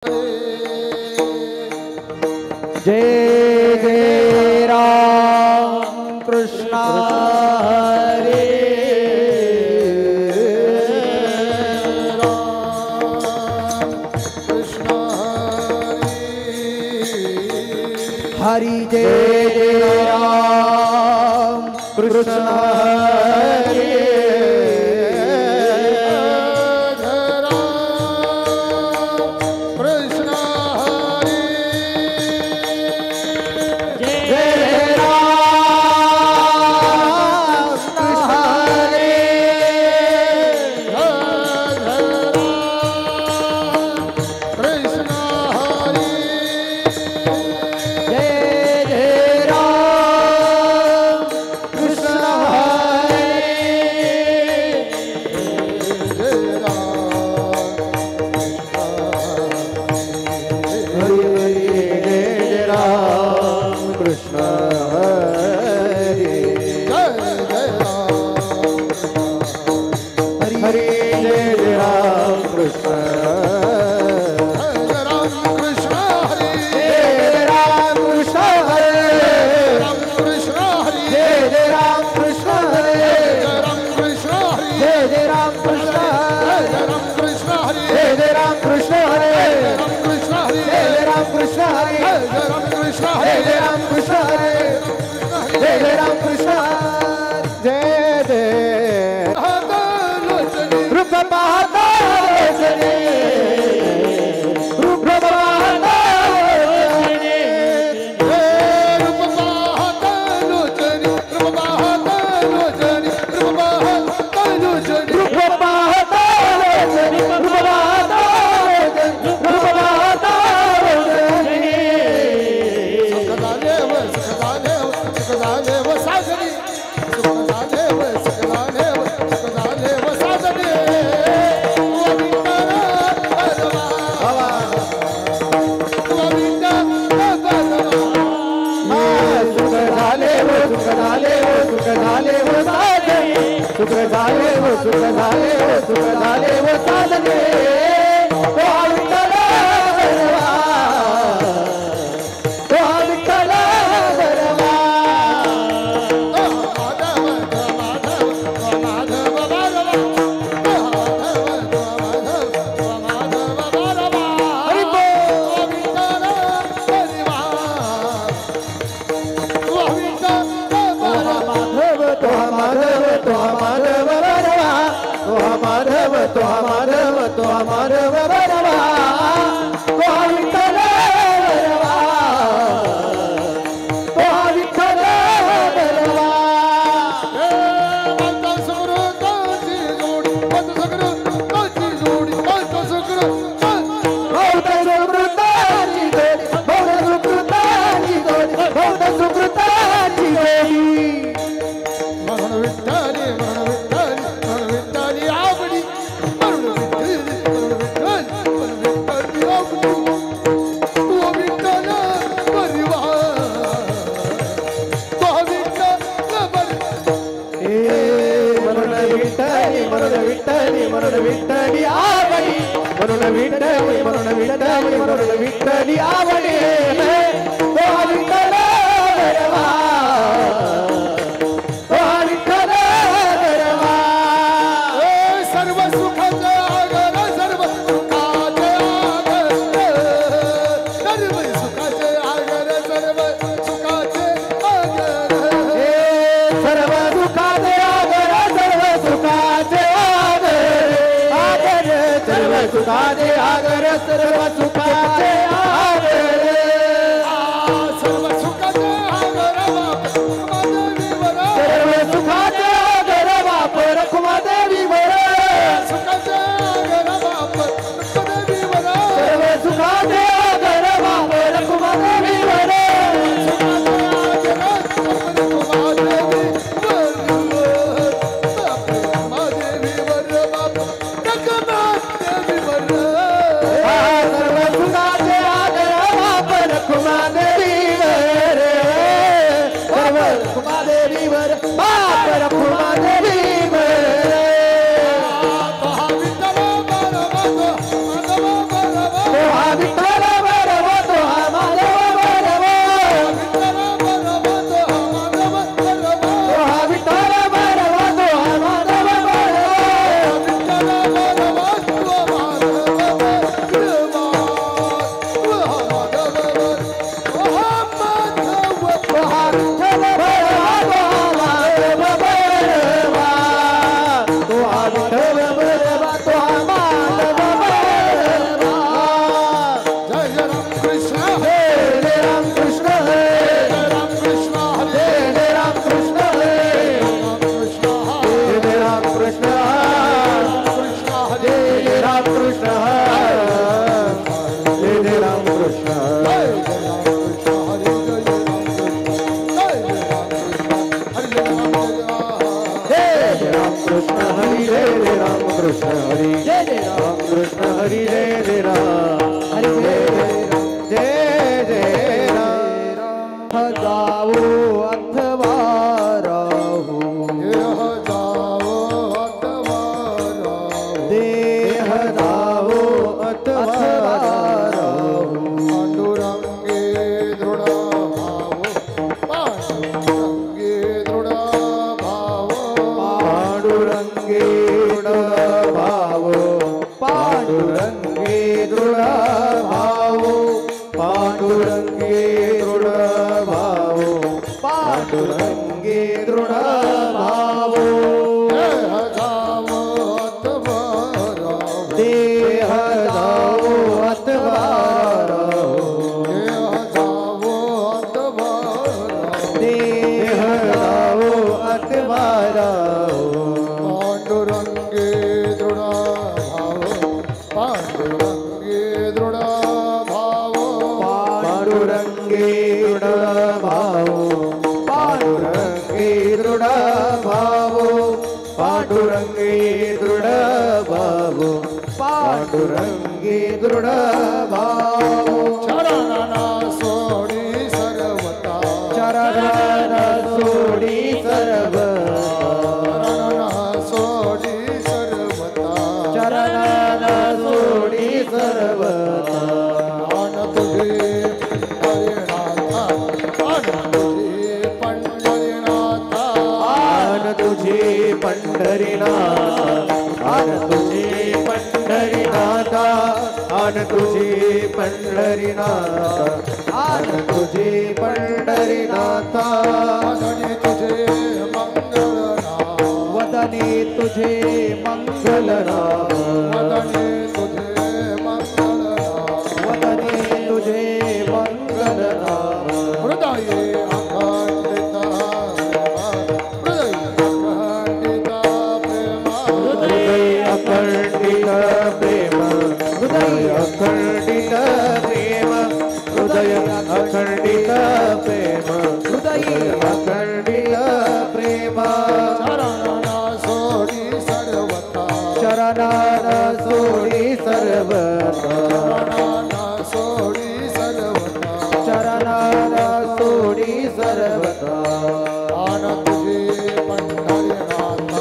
जय जय राम कृष्ण हरे हरि जय जय राम कृष्ण हरे Happy पांडुरंगे दृढ भावो पांडुरंगे दृढ भावो देह जावो अतबारा देह जावो अतबारा पांडुरंगे दृढ भावो पांडुरंगे दृढ भावो पांडुरंगे दृढ भावो पांडुरंगे दृढ भावो पांडुरंगे दृढ भावो पांडुरंगे दृढ भावो चरणा सोडी सर्वता चरणा सोडी चरणा सोडी सर्वता चरणा सोडी सर्वता आन तुझे पंढरीनाथा आन तुझे पंढरीनाथा आन तुझे पंढरीनाथा आन तुझे पंढरीनाथा आन तुझे पंढरीनाथा वदने तुझे मंगल नाम वदने तुझे मंगल वदने तुझे मंगल वदने तुझे मंगल नाम हृदये अखंडिता हृदय अखंडित प्रेम हृदय अखंडित प्रेम हृदय अखंडित प्रेम हृदय अखंडित प्रेम चरणा सोडी सर्वता चरणाना सोडी सर्वता चरणा सोडी सर्वता चरणाना सोडी सर्वता आन तुझे पंढरीनाथ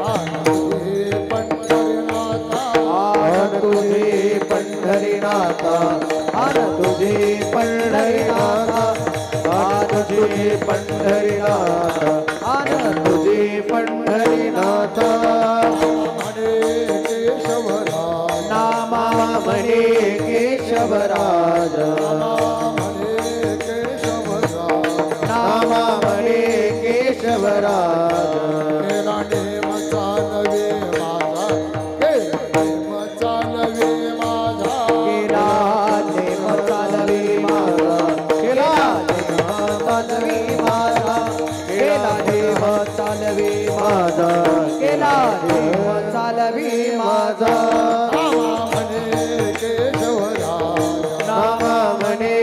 आन तुझे पंढरीनाथ आन तुझे पंढरीनाथा आन तुझे पंढरीनाथा आन तुझे पंढरीनाथा आन तुझे पंढरीनाथा हरे केशवराज नामा म्हणे केशवराज हरे केशवराज नामा म्हणे केशवराज केला नेम चालवे माझा केला नेम चालवे माझा केला देव चालवी माझा केला देव चालवी माझा केला देव चालवी माझा केला देव चालवी माझा नामा म्हणे केशवराज नामा म्हणे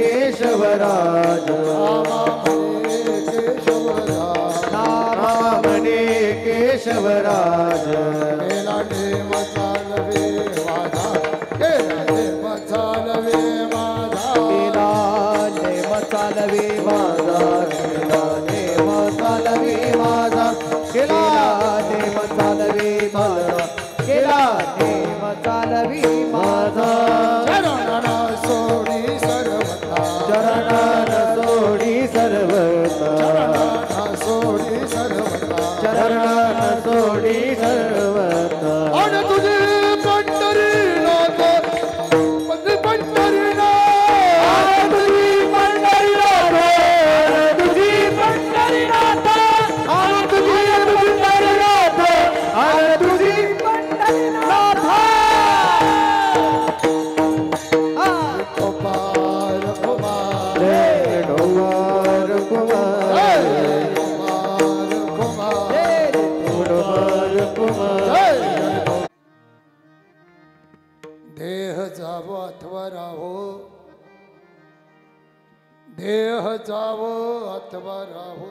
केशवराज नामा म्हणे केशवराज नामा म्हणे केशवराज केला नेम चालवे माझा केला नेम चालवे माझा केला देव चालवी माझा केला देव चालवी माझा केला देव चालवी माझा केला देव चालवी माझा चरणा सोडी सर्वता चरणान सोडी सर्वता चरणा सोडी सर्वता चरणान सोडी सर्वता आणि तुझे पंढरीनाथ पंढरीनाथ तुझी पंढरीनाथ तुझी पंढरीनाथ तुझी पंढरीनाथ कुमार कुमार जय कुमार कुमार कुमार कुमार कुमार कुमार देह जावो अथवा राहो देह जावो अथवा राहो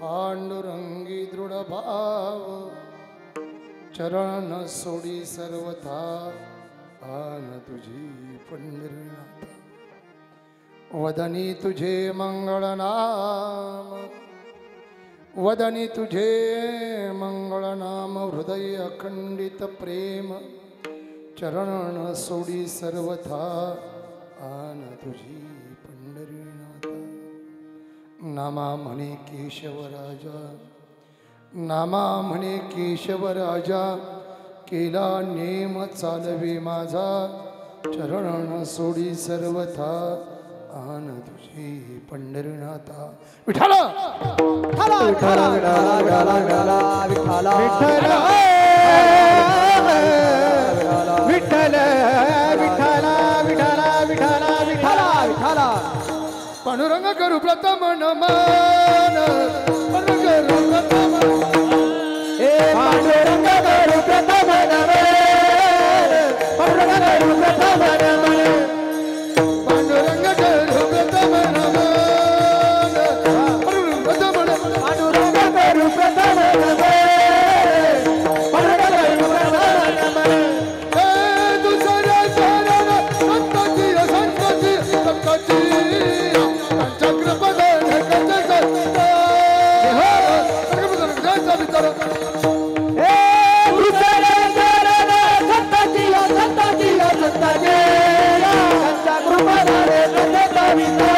पांडुरंगी दृढ भाव चरण सोडी सर्वथा आन तुझी पंढरीनाथ वदनी तुझे मंगळ नाम वदनी तुझे मंगळ नाम हृदय अखंडित प्रेम चरण सोडी सर्वथा आन तुझी पंढरीनाथ नामा म्हणे केशवराजा नामा म्हणे केशवराजा केला नेम चालवे माझा चरण सोडी सर्वथा आन तुझी पंढरीनाथा विठ्ठल विठ्ठल विठ्ठल विठ्ठल विठ्ठल विठ्ठल विठ्ठल विठ्ठल विठ्ठल विठ्ठल विठ्ठल विठ्ठल पांडुरंग करू प्रथम नमन पांडुरंग करू प्रथम हे पांडुरंग करू प्रथम नमन पांडुरंग करू प्रथम नमन पांडुरंग करू प्रथम नमन पांडुरंग करू प्रथम नमन पांडुरंग करू प्रथम नमन हे दुसऱ्या चरण संताची संताची संताची चक्रपदन हे दुसरे चरण संताची संताची संताची त्यांच्या कृपाने कथेचा विस्तार त्यांच्या कृपाने कथेचा विस्तार करू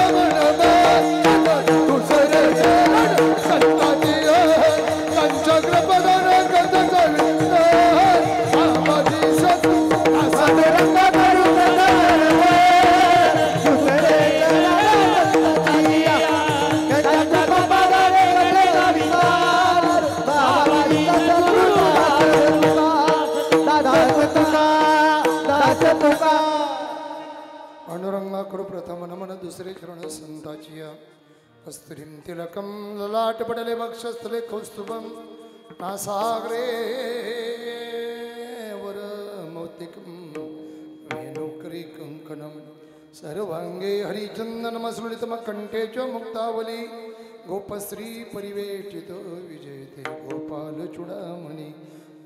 प्रथम नमन दुसरे चरण संताची चक्रपदन पांडुरंग करू प्रथम नमन दुसरे चरण संताची त्यांच्या कृपाने कथेचा विस्तार बाबाजीचा दास तुका दास तुका पांडुरंगाकडू प्रथम नमन दुसरे चरण संताची कस्तुरीं तिलकं ललाट पडले वक्षस्थले कौस्तुभं नासाग्रे वर मौक्तिकं वेणुकरी कंकणं सर्वांगे हरिचन्दनमसृणितम कंठे च मुक्तावली गोपश्री परिवेष्टितो विजयते गोपाल चूडामणी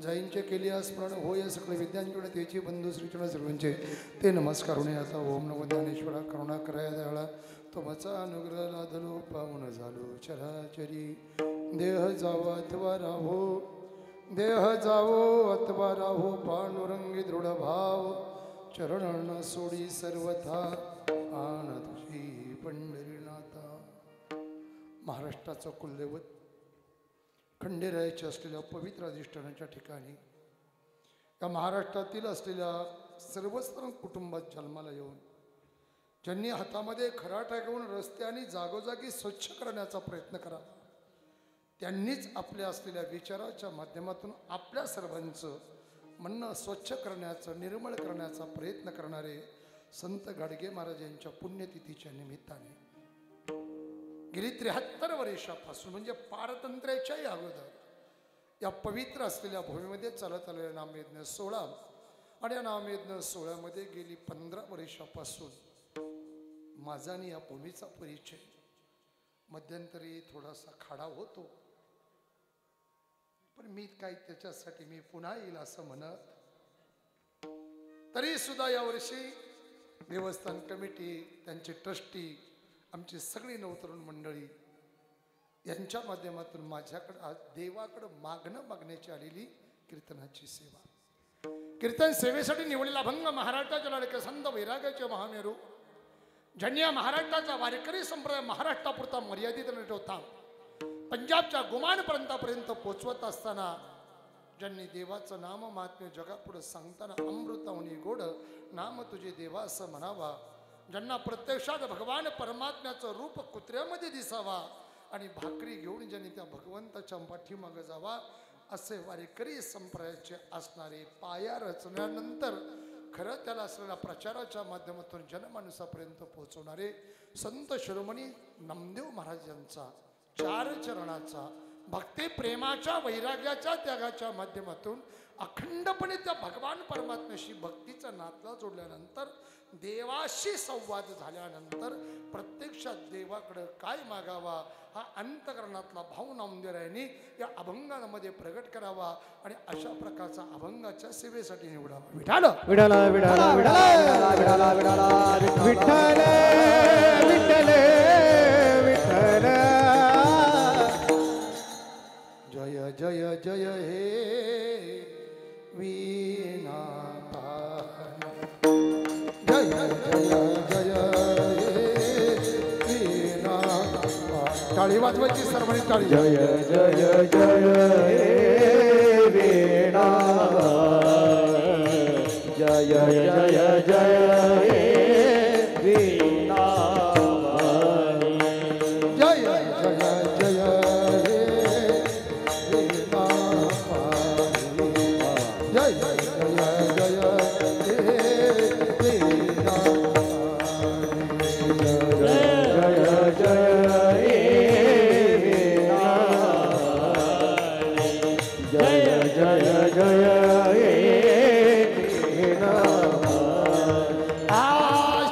जैनचे केली स्मरण होय सकळ विद्यांचूड तेची बंधू श्रीचूड सर्वांचे ते नमस्कार होणे आता ओम नमो ज्ञानेश्वरा करुणा कराया दयाळा तुमचा अनुग्रह लादलो पावन झालो चराचरी देह जावो अथवा राहो देह जावो अथवा राहो पांडुरंगी दृढ भाव चरण सोडी सर्वथा आन तुझी पंढरीनाथा महाराष्ट्राचं कुलदैवत खंडेरायाचे असलेल्या पवित्र अधिष्ठानाच्या ठिकाणी या महाराष्ट्रातील असलेल्या सर्वच कुटुंबात जन्माला येऊन ज्यांनी हातामध्ये खराटा घेऊन रस्त्याने जागोजागी स्वच्छ करण्याचा प्रयत्न करा त्यांनीच आपल्या असलेल्या विचाराच्या माध्यमातून आपल्या सर्वांचं म्हणणं स्वच्छ करण्याचं निर्मळ करण्याचा प्रयत्न करणारे संत गाडगे महाराज यांच्या पुण्यतिथीच्या निमित्ताने गेली 73 वर्षापासून म्हणजे पारतंत्र्याच्याही अगोदर या पवित्र असलेल्या भूमीमध्ये चालत आलेल्या नामयज्ञ सोहळा आणि या नामयज्ञ सोहळ्यामध्ये गेली 15 वर्षापासून माझा आणि या भूमीचा परिचय मध्यंतरी थोडासा खाडा होतो पण मी काय त्याच्यासाठी मी पुन्हा येईल असं म्हणत तरी सुद्धा यावर्षी देवस्थान कमिटी त्यांचे ट्रस्टी आमची सगळी नवतरुण मंडळी यांच्या माध्यमातून माझ्याकडे आज देवाकडे मागण्याची आलेली कीर्तनाची सेवा कीर्तन सेवेसाठी निवडलेला अभंग महाराष्ट्राच्या लाडके संत वैराग्याचे महामेरू ज्यांनी या महाराष्ट्राचा वारकरी संप्रदाय महाराष्ट्रापुरता मर्यादित न ठेवता पंजाबच्या गुमानपर्यंत पोचवत असताना ज्यांनी देवाचं नाम महात्म्य जगापुढे सांगताना अमृताहुनी गोड नाम तुझे देवा असं म्हणावा ज्यांना प्रत्यक्षात भगवान परमात्म्याचं रूप कुत्र्यामध्ये दिसावा आणि भाकरी घेऊन ज्यांनी त्या भगवंताच्या पाठीमागे जावा असे वारकरी संप्रदायाचे असणारे पाया रचण्यानंतर खरं त्याला असलेल्या प्रचाराच्या माध्यमातून जनमानसापर्यंत पोहोचवणारे संत शिरोमणी नामदेव महाराज यांचा 4 चरणाचा भक्ती प्रेमाच्या वैराग्याच्या त्यागाच्या माध्यमातून अखंडपणे त्या भगवान परमात्म्याशी भक्तीचा नातला जोडल्यानंतर देवाशी संवाद झाल्यानंतर प्रत्यक्षात देवाकडे काय मागावा हा अंतकरणातला भाव नामदेवरायांनी या अभंगामध्ये प्रगट करावा आणि अशा प्रकारचा अभंगाच्या सेवेसाठी निवडावा विठाल विठ्ठल विठ्ठल विठ्ठल विठ्ठल विठ्ठल विठ्ठल विठ्ठल जय जय जय हे वीणा जय जय जय हे वीणा टाळी वाजवायची सर्वांनी टाळी. जय जय जय हे वीणा जय जय जय हे वीणा जय जय जय हे वीणा जय जय जय हे वीणा जय जय जय जय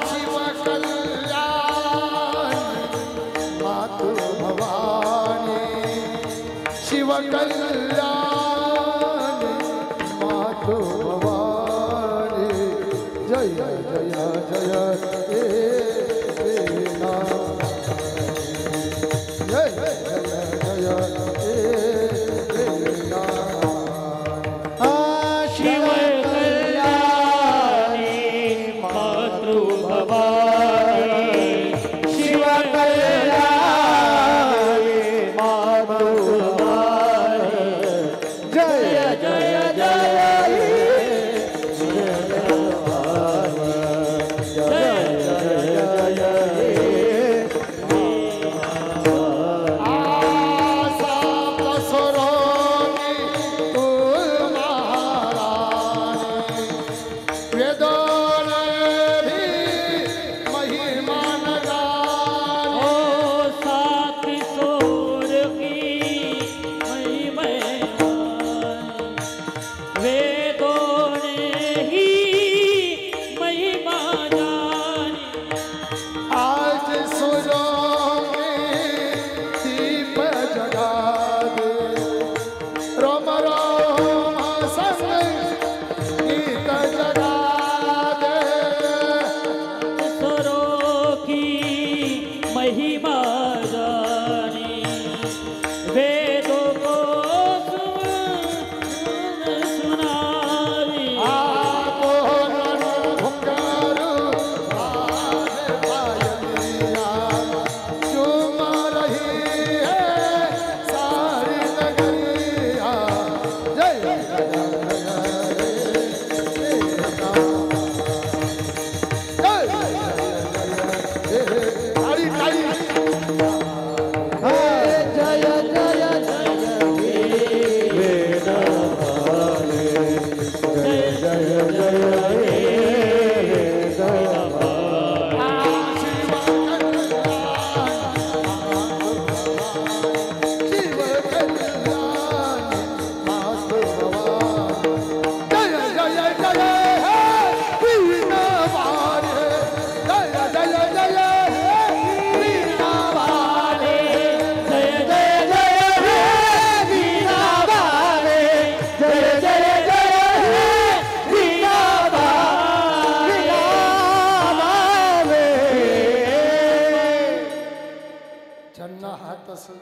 शिव कल्याण मातु भवानी शिव कल्याण मातु भवानी जय जय जय हे वीणा जय जय जय हे वीणा शिव कल्याणी मातृभवानी शिव कल्याणी मातृभवानी जय जय जय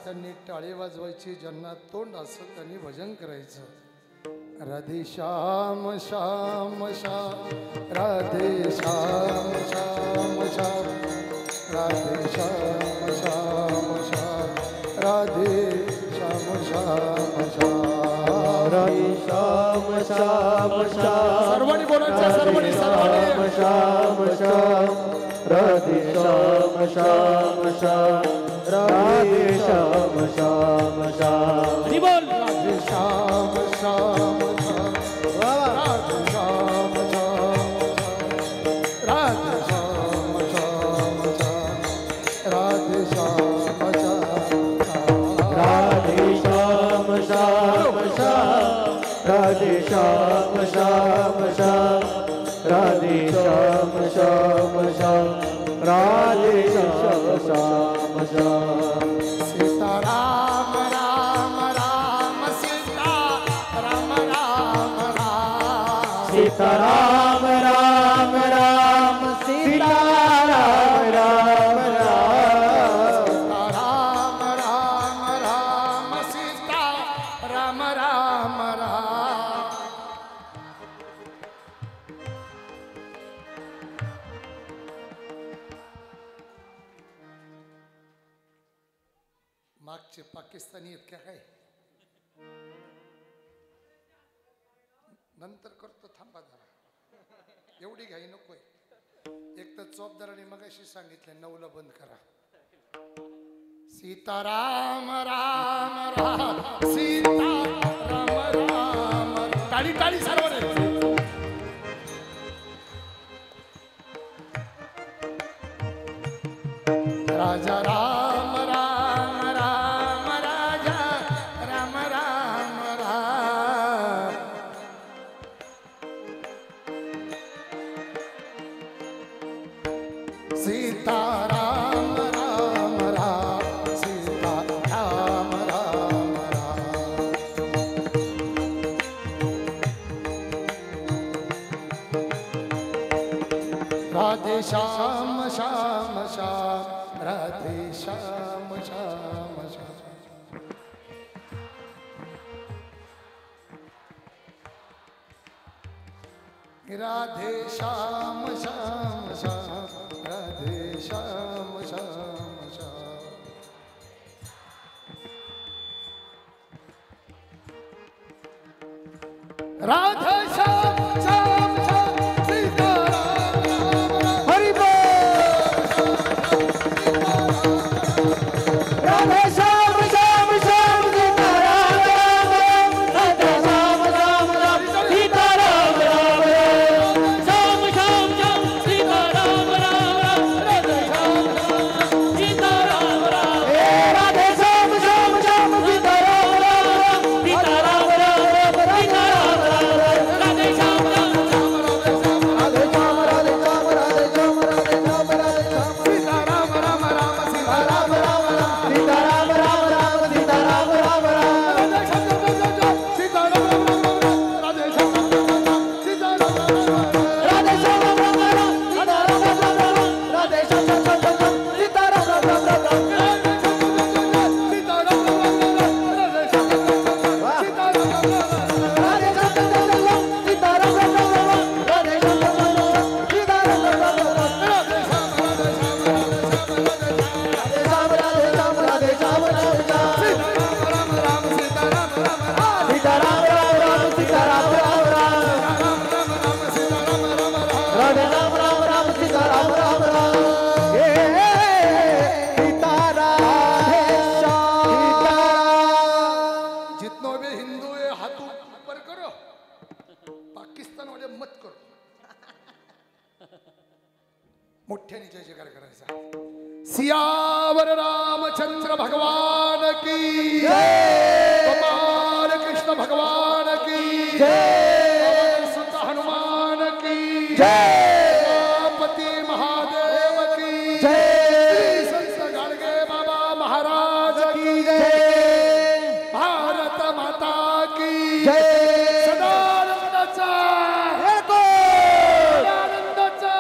त्यांनी टाळी वाजवायची, ज्यांना तोंड असेल त्यांनी भजन करायचं. राधे श्याम श्याम श्याम राधे श्याम श्याम श्याम राधे श्याम श्याम श्याम राधे श्याम श्याम श्याम राधे श्याम श्याम श्याम सर्वांनी बोलायचं, सर्वांनी सर्वांनी श्याम श्याम राधे श्याम श्याम श्याम राधे श्याम श्याम श्याम बोल राधे श्याम श्याम श्याम राधे श्याम श्याम राधे श्याम श्याम श्याम राधे श्याम श्याम राधे श्याम श्याम श्याम राधे श्याम श्याम श्याम राधे श्याम श्याम श्याम राधे श्याम श्याम श्याम सीताराम राम राम सीता राम राम राम सीताराम राम राम सीताराम राम राम राम राम राम सीता राम राम राम मागचे पाकिस्तानी आहेत का काय? नंतर करतो, थांबा जरा, एवढी घाई नकोय. एक तर चौबदाराने मगाशी सांगितलं 9ला बंद करा. सीताराम राम राम सीताराम राम. टाळी टाळी सर्व रे. राजा राम राम राम राजा राम राम राम. सीताराम राम राम सीताराम राम राम. राधे श्याम श्याम श्याम राधे श्याम श्याम श्याम. राधे श्याम श्याम श्याम राधे श्याम श्याम श्याम. राधे श्याम श्याम श्याम सीताराम राम राम. हरि बोल. राधे श्याम श्याम श्याम सीताराम राम राम. राधे श्याम श्याम श्याम सीताराम राम राम. श्याम श्याम श्याम सीताराम राम राम. राधे श्याम सीताराम राम. राधे श्याम श्याम श्याम सीताराम राम राम. सीताराम राम राम सीताराम राम राम. राधे श्याम राम श्याम राधे श्याम राधे श्याम राधे श्याम राधे श्याम राधे श्याम राधे श्याम. सीताराम राम राम सीताराम राम राम. सीताराम राम राम सीताराम राम राम. राधे श्याम सीताराम राम राम. राधे श्याम सीताराम राम राम. राधे श्याम राम राम सीताराम राम राम. राधे श्याम सीताराम राम राम. सीताराम राम राम. सीताराम राम राम. राधे श्याम सीताराम राम राम. राधे श्याम सीताराम राम राम. राधे श्याम सीताराम राम राम. राधे श्याम राधे श्याम राधे श्याम राधे श्याम राधे श्याम. सीताराम राम राम सीताराम राम राम. सीताराम राम राम सीताराम राम राम. राम राम राम सीताराम राम राम. राधे राम राम राम सीताराम राम राम. जितनो भी हिंदू है हाथ ऊपर करो, पाकिस्तान वाले मत करो. मोठ्याने जय जयकार करायचा. सियावर रामचंद्र भगवान की जय. गोपाल कृष्ण भगवान की जय. सुत हनुमान की जय. गणपति महादेव की जय. श्री संत गाडगे बाबा महाराज की जय. भारत माता की जय. सदानंदाचा सदानंदाचा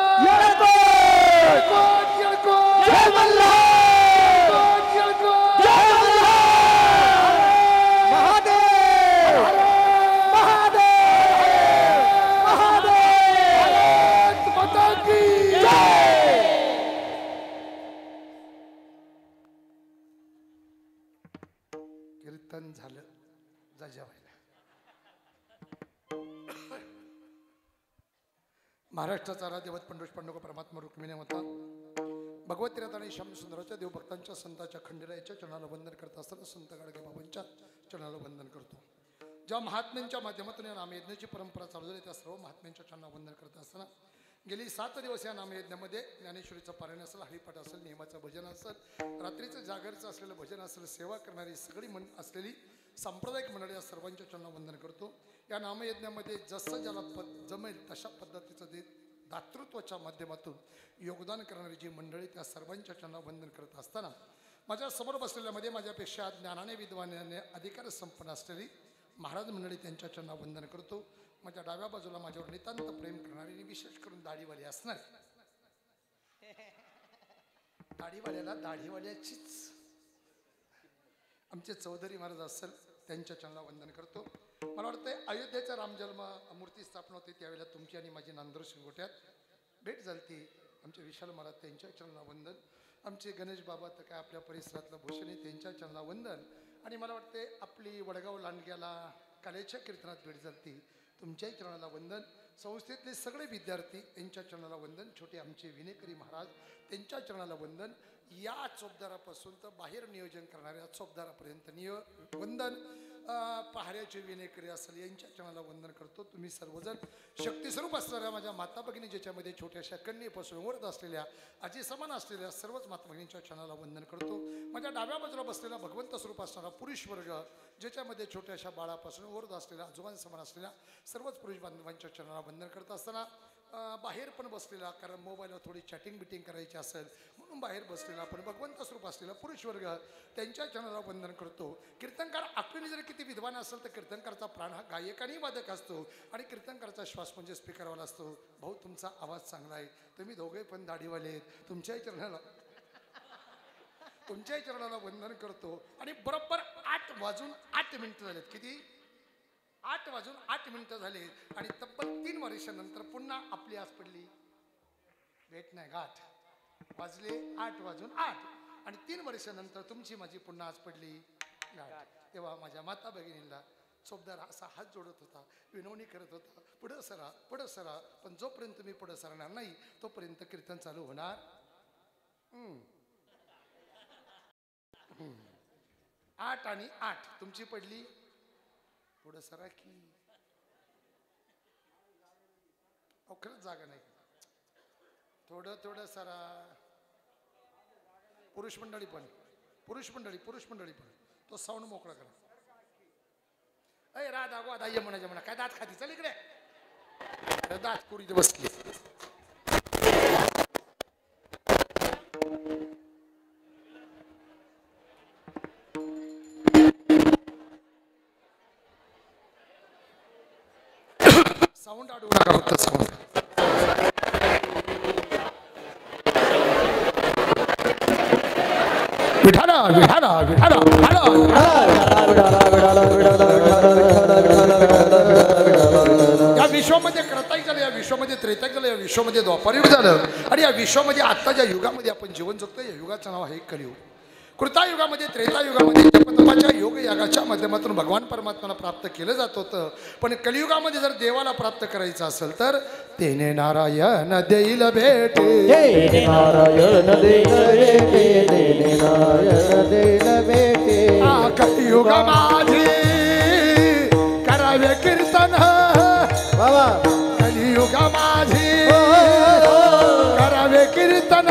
जय मल्हार. जय मल्हार. महादेव महादेव महादेव. माता की जय. कीर्तन झालं, जा जेवायला. महाराष्ट्राचा राजदेवत पंडोष पांडुरंग परमात्मा रुक्मिणी होता. भगवत तीर्थ आणि श्यामसुंदराच्या देवभक्तांच्या संतांच्या खंडेरायाच्या चरणाला वंदन करत असताना संत गाडगे बाबांच्या चरणाला वंदन करतो. ज्या महात्म्यांच्या माध्यमातून या नामयज्ञाची परंपरा चालू झाली त्या सर्व महात्म्यांच्या चरणाला वंदन करत असताना गेली 7 दिवस या नामयज्ञामध्ये ज्ञानेश्वरीचं पारायण असेल, हरिपाठ असेल, नियमाचं भजन असेल, रात्रीचं जागरचं असलेलं भजन असेल, सेवा करणारी सगळी असलेली सांप्रदायिक मंडळी या सर्वांच्या चरणाला वंदन करतो. या नामयज्ञामध्ये जसं ज्याला जमेल तशा पद्धतीचं दातृत्वाच्या माध्यमातून योगदान करणारी जी मंडळी त्या सर्वांच्या चरणाला वंदन करत असताना माझ्या समोर बसलेल्यामध्ये माझ्यापेक्षा ज्ञानाने विद्वानाने अधिकार संपन्न असलेली महाराज मंडळी त्यांच्या चरणाला वंदन करतो. माझ्या डाव्या बाजूला माझ्यावर नितांत प्रेम करणारी आणि विशेष करून दाढीवाली असणार. दाढीवाल्याला दाढीवाल्याचीच आमचे चौधरी महाराज असेल त्यांच्या चरणाला वंदन करतो. मला वाटतं अयोध्येचा रामजन्म मूर्ती स्थापना होती त्यावेळेला तुमची आणि माझी नांदूर शिंगोट्यात भेट झाली ती. आमचे विशाल महाराज त्यांच्या चरणाला वंदन. आमचे गणेश बाबा तर काय आपल्या परिसरातलं भूषण आहे, त्यांच्या चरणाला वंदन. आणि मला वाटते आपली वडगाव लांडग्याला कलेच्या कीर्तनात भेट झाली, तुमच्याही चरणाला वंदन. संस्थेतले सगळे विद्यार्थी यांच्या चरणाला वंदन. छोटे आमचे विनेकरी महाराज त्यांच्या चरणाला वंदन. या चोपदारापासून तर बाहेर नियोजन करणाऱ्या चोपदारापर्यंत वंदन. पहाऱ्याचे विनेकरी असेल यांच्या चरणाला वंदन करतो. तुम्ही सर्वजण शक्तिस्वरूप असणाऱ्या माझ्या माता भगिनी, ज्याच्यामध्ये छोट्याशा कन्येपासून वरद असलेल्या आजी समान असलेल्या सर्वच माता भगिनींच्या चरणाला वंदन करतो. माझ्या डाव्या बाजूला बसलेला भगवंत स्वरूप असणारा पुरुष वर्ग, ज्याच्यामध्ये छोट्याशा बाळापासून वरद असलेल्या आजोबां समान असलेल्या सर्वच पुरुष बांधवांच्या चरणाला वंदन करत असताना बाहेर पण बसलेला, कारण मोबाईलवर थोडी चॅटिंग बिटिंग करायची असेल म्हणून बाहेर बसलेला पण भगवंत स्वरूप असलेला पुरुष वर्ग, त्यांच्या चरणाला वंदन करतो. कीर्तनकार आपली जर किती विद्वान असेल तर कीर्तनकारचा प्राण हा गायक आणि वादक असतो आणि कीर्तनकारचा श्वास म्हणजे स्पीकरवाला असतो. भाऊ तुमचा आवाज चांगला आहे, तुम्ही दोघे पण दाढीवाले आहेत, तुमच्याही चरणाला वंदन करतो. आणि बरोबर 8:08 झालेत. किती? 8:08 झाले. आणि तब्बल 3 वर्षानंतर पुन्हा आपली आज पडली भेट नाही गाठ. वाजले 8:08 आणि 3 वर्षानंतर तुमची माझी पुन्हा आज पडली गाठ. तेव्हा माझ्या माता भगिनीला चोपदार असा हात जोडत होता, विनवणी करत होता, पुढं सरा. पण जोपर्यंत मी पुढं सरणार नाही तोपर्यंत कीर्तन चालू होणार. 8 आणि 8 तुमची पडली पुढं सरा की. खरंच जागा नाही. थोडं सरा. पुरुष मंडळी पण तो साऊंड मोकळा करा. अय राधा गोदा ये म्हणा काय दात खाती, चल इकडे. दात कुरी बसली. साऊंड अडवू नका, फक्त साऊंड. या विश्वामध्ये क्रतायुग झालं, या विश्वामध्ये त्रेतायुग झालं, या विश्वामध्ये द्वापारयुग झालं आणि या विश्वामध्ये आता ज्या युगामध्ये आपण जीवन जगतो या युगाचं नाव आहे कलियुग. कृतायुगामध्ये त्रेतायुगामध्ये जपतपाच्या योग यागाच्या माध्यमातून भगवान परमात्म्याला प्राप्त केलं जात होतं. पण कलियुगामध्ये जर देवाला प्राप्त करायचं असेल तर तेने नारायण देईल भेटे, नारायण देईल भेटे. कलियुगा माझे करावे कीर्तन, बाबा कलियुगा माझे करावे कीर्तन.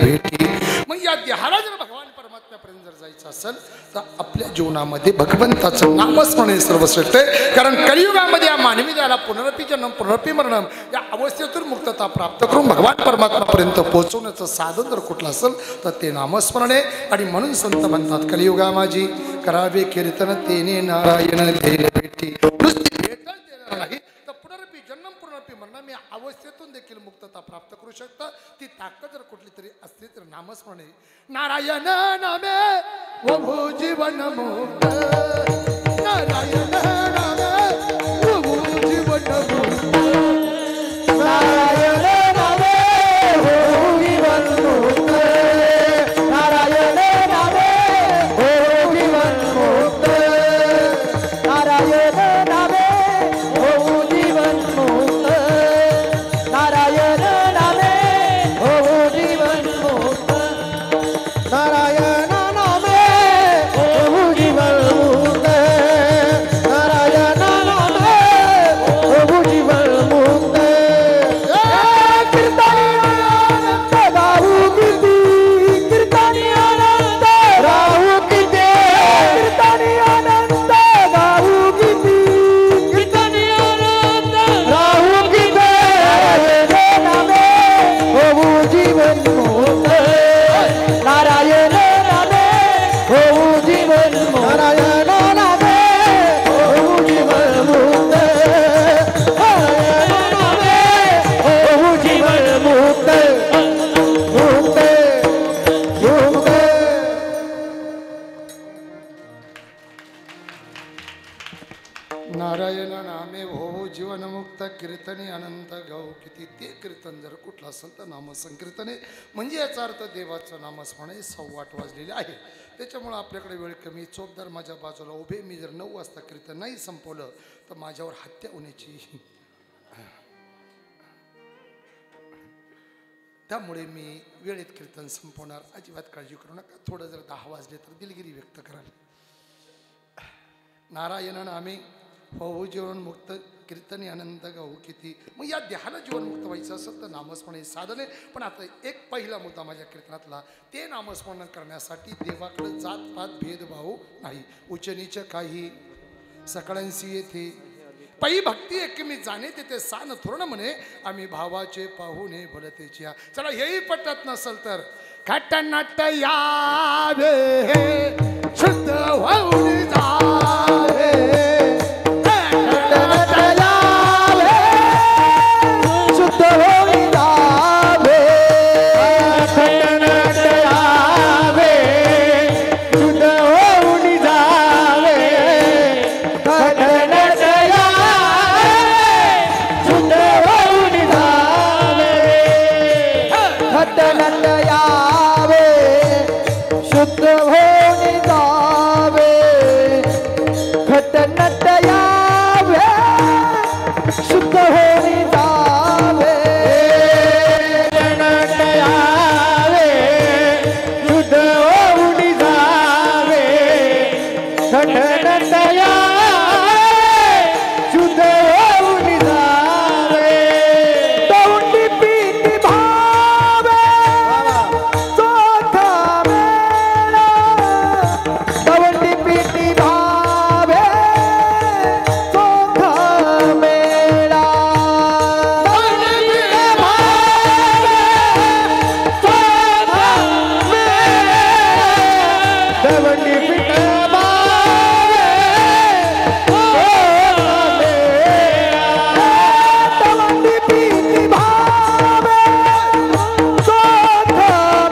भेटी. मग या देहाला जर भगवान परमात्म्यापर्यंत जर जायचं असेल तर आपल्या जीवनामध्ये भगवंताचं नामस्मरण सर्वश्रेष्ठ आहे. कारण कलियुगामध्ये या मानवी देहाला पुनरपी जन्म पुनरपी मरणम या अवस्थेतून मुक्तता प्राप्त करून भगवान परमात्म्यापर्यंत पोहोचवण्याचं साधन जर कुठलं असेल तर ते नामस्मरण आहे. आणि म्हणून संत म्हणतात कलियुगा माझी करावे कीर्तन तेने नारायण देईल भेटी. नुसती भेटच देणार नाही तर पुनरपी जन्म पुनरपी मरणम या अवस्थेतून देखील मुक्तता प्राप्त करू शकता. ती ताकद जर कुठली तरी असली तर नामस्मरण आहे. नारायण नामे वो जीवन मुक्त, नारायण नामे वो जीवन मुक्त, नारायण नामे हो जीवन मुक्त, नारायण नामे हो जीवन मुक्त, नारायण नामे हो जीवन मुक्त, नारायण नामे हो जीवन मुक्त, नारायण नामे हो जीवन मुक्त, नारायण कीर्तने अनंत गाऊ किती ते कीर्तन जर कुठलं असेल तर नामसंकीर्तने म्हणजे याचा अर्थ देवाचं नामस्मरण 8:15 वाजलेले आहे. त्याच्यामुळं आपल्याकडे वेळ कमी. चोपदार माझ्या बाजूला उभे. मी जर 9 वाजता कीर्तन नाही संपवलं तर माझ्यावर हत्या होण्याची, त्यामुळे मी वेळेत कीर्तन संपवणार. अजिबात काळजी करू नका. थोडं जर 10 वाजले तर दिलगिरी व्यक्त कराल. नारायण नामे होऊ जीवनमुक्त कीर्तने अनंत गाऊ किती. मग या देहाला जीवनमुक्त व्हायचं असेल तर नामस्मरण हे साधन आहे. पण आता एक पहिला मुद्दा माझ्या कीर्तनातला, ते नामस्मरण करण्यासाठी देवाकडे जातपात भेदभाव नाही. उच्चनीच काही सकाळ्यांशी येथे पै भक्ती एक मी जाणे तिथे सान थोरण म्हणे आम्ही भावाचे पाहुणे भलतेची. चला हेही पटत नसल तर खटनट यावे शुद्ध होऊन जावे. शुद्ध होऊन जावे. खटनट यावे शुद्ध होऊन जावे. खटनट खटनट यावे शुद्ध होऊन जावे. खटनट यावे शुद्ध होऊन जावे. खटनट यावे शुद्ध होऊन जावे. खटनट यावे शुद्ध होऊन जावे. दौंडी पीती भावे चोथा मेळा. दौंडी पीती भावे चोथा मेळा. दौंडी पीती भावे चोथा मेळा. दौंडी पीती भावे चोथा मेळा. दौंडी पीती भावे चोथा मेळा.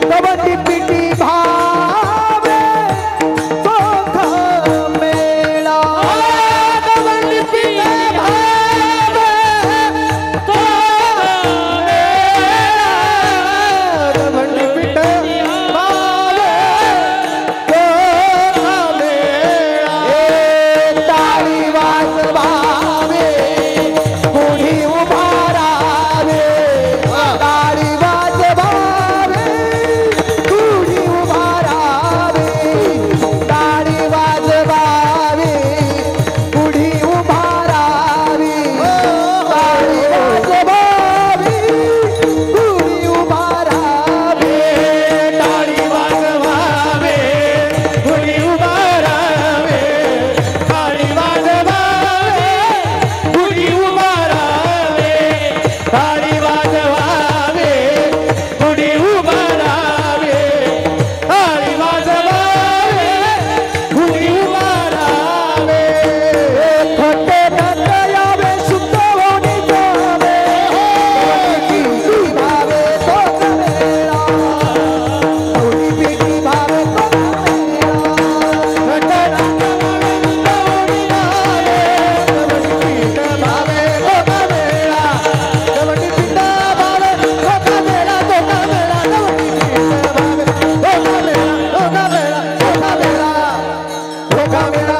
दौंडी पीती भावे चोथा मेळा. दौंडी पीती भावे चोथा मेळा. दौंडी पीती भावे चोथा मेळा. टाळी वाजवावे कोणी उभा राहावे. टाळी वाजवावे कोणी उभा राहावे. टाळी वाजवावे कोणी उभा राहावे. टाळी वाजवावे कोणी उभा राहावे. टाळी वाजवावे कोणी उभा राहावे. टाळी वाजवावे कोणी उभा राहावे. टाळी वाजवावे कोणी उभा राहावे. टाळी वाजवावे कोणी उभा राहावे. खटनट यावे शुद्ध होऊन जावे. कीर्ती भावे तोच मेळा. कोणी पीती भावे तोच मेळा. खटनट भावे तोच मेळा. दवंडी पीठ भावे तोच मेळा. तोच मेळा. दवंडी पीठ भावे तोच मेळा. तोच मेळा. तोच मेळा. तोच मेळा.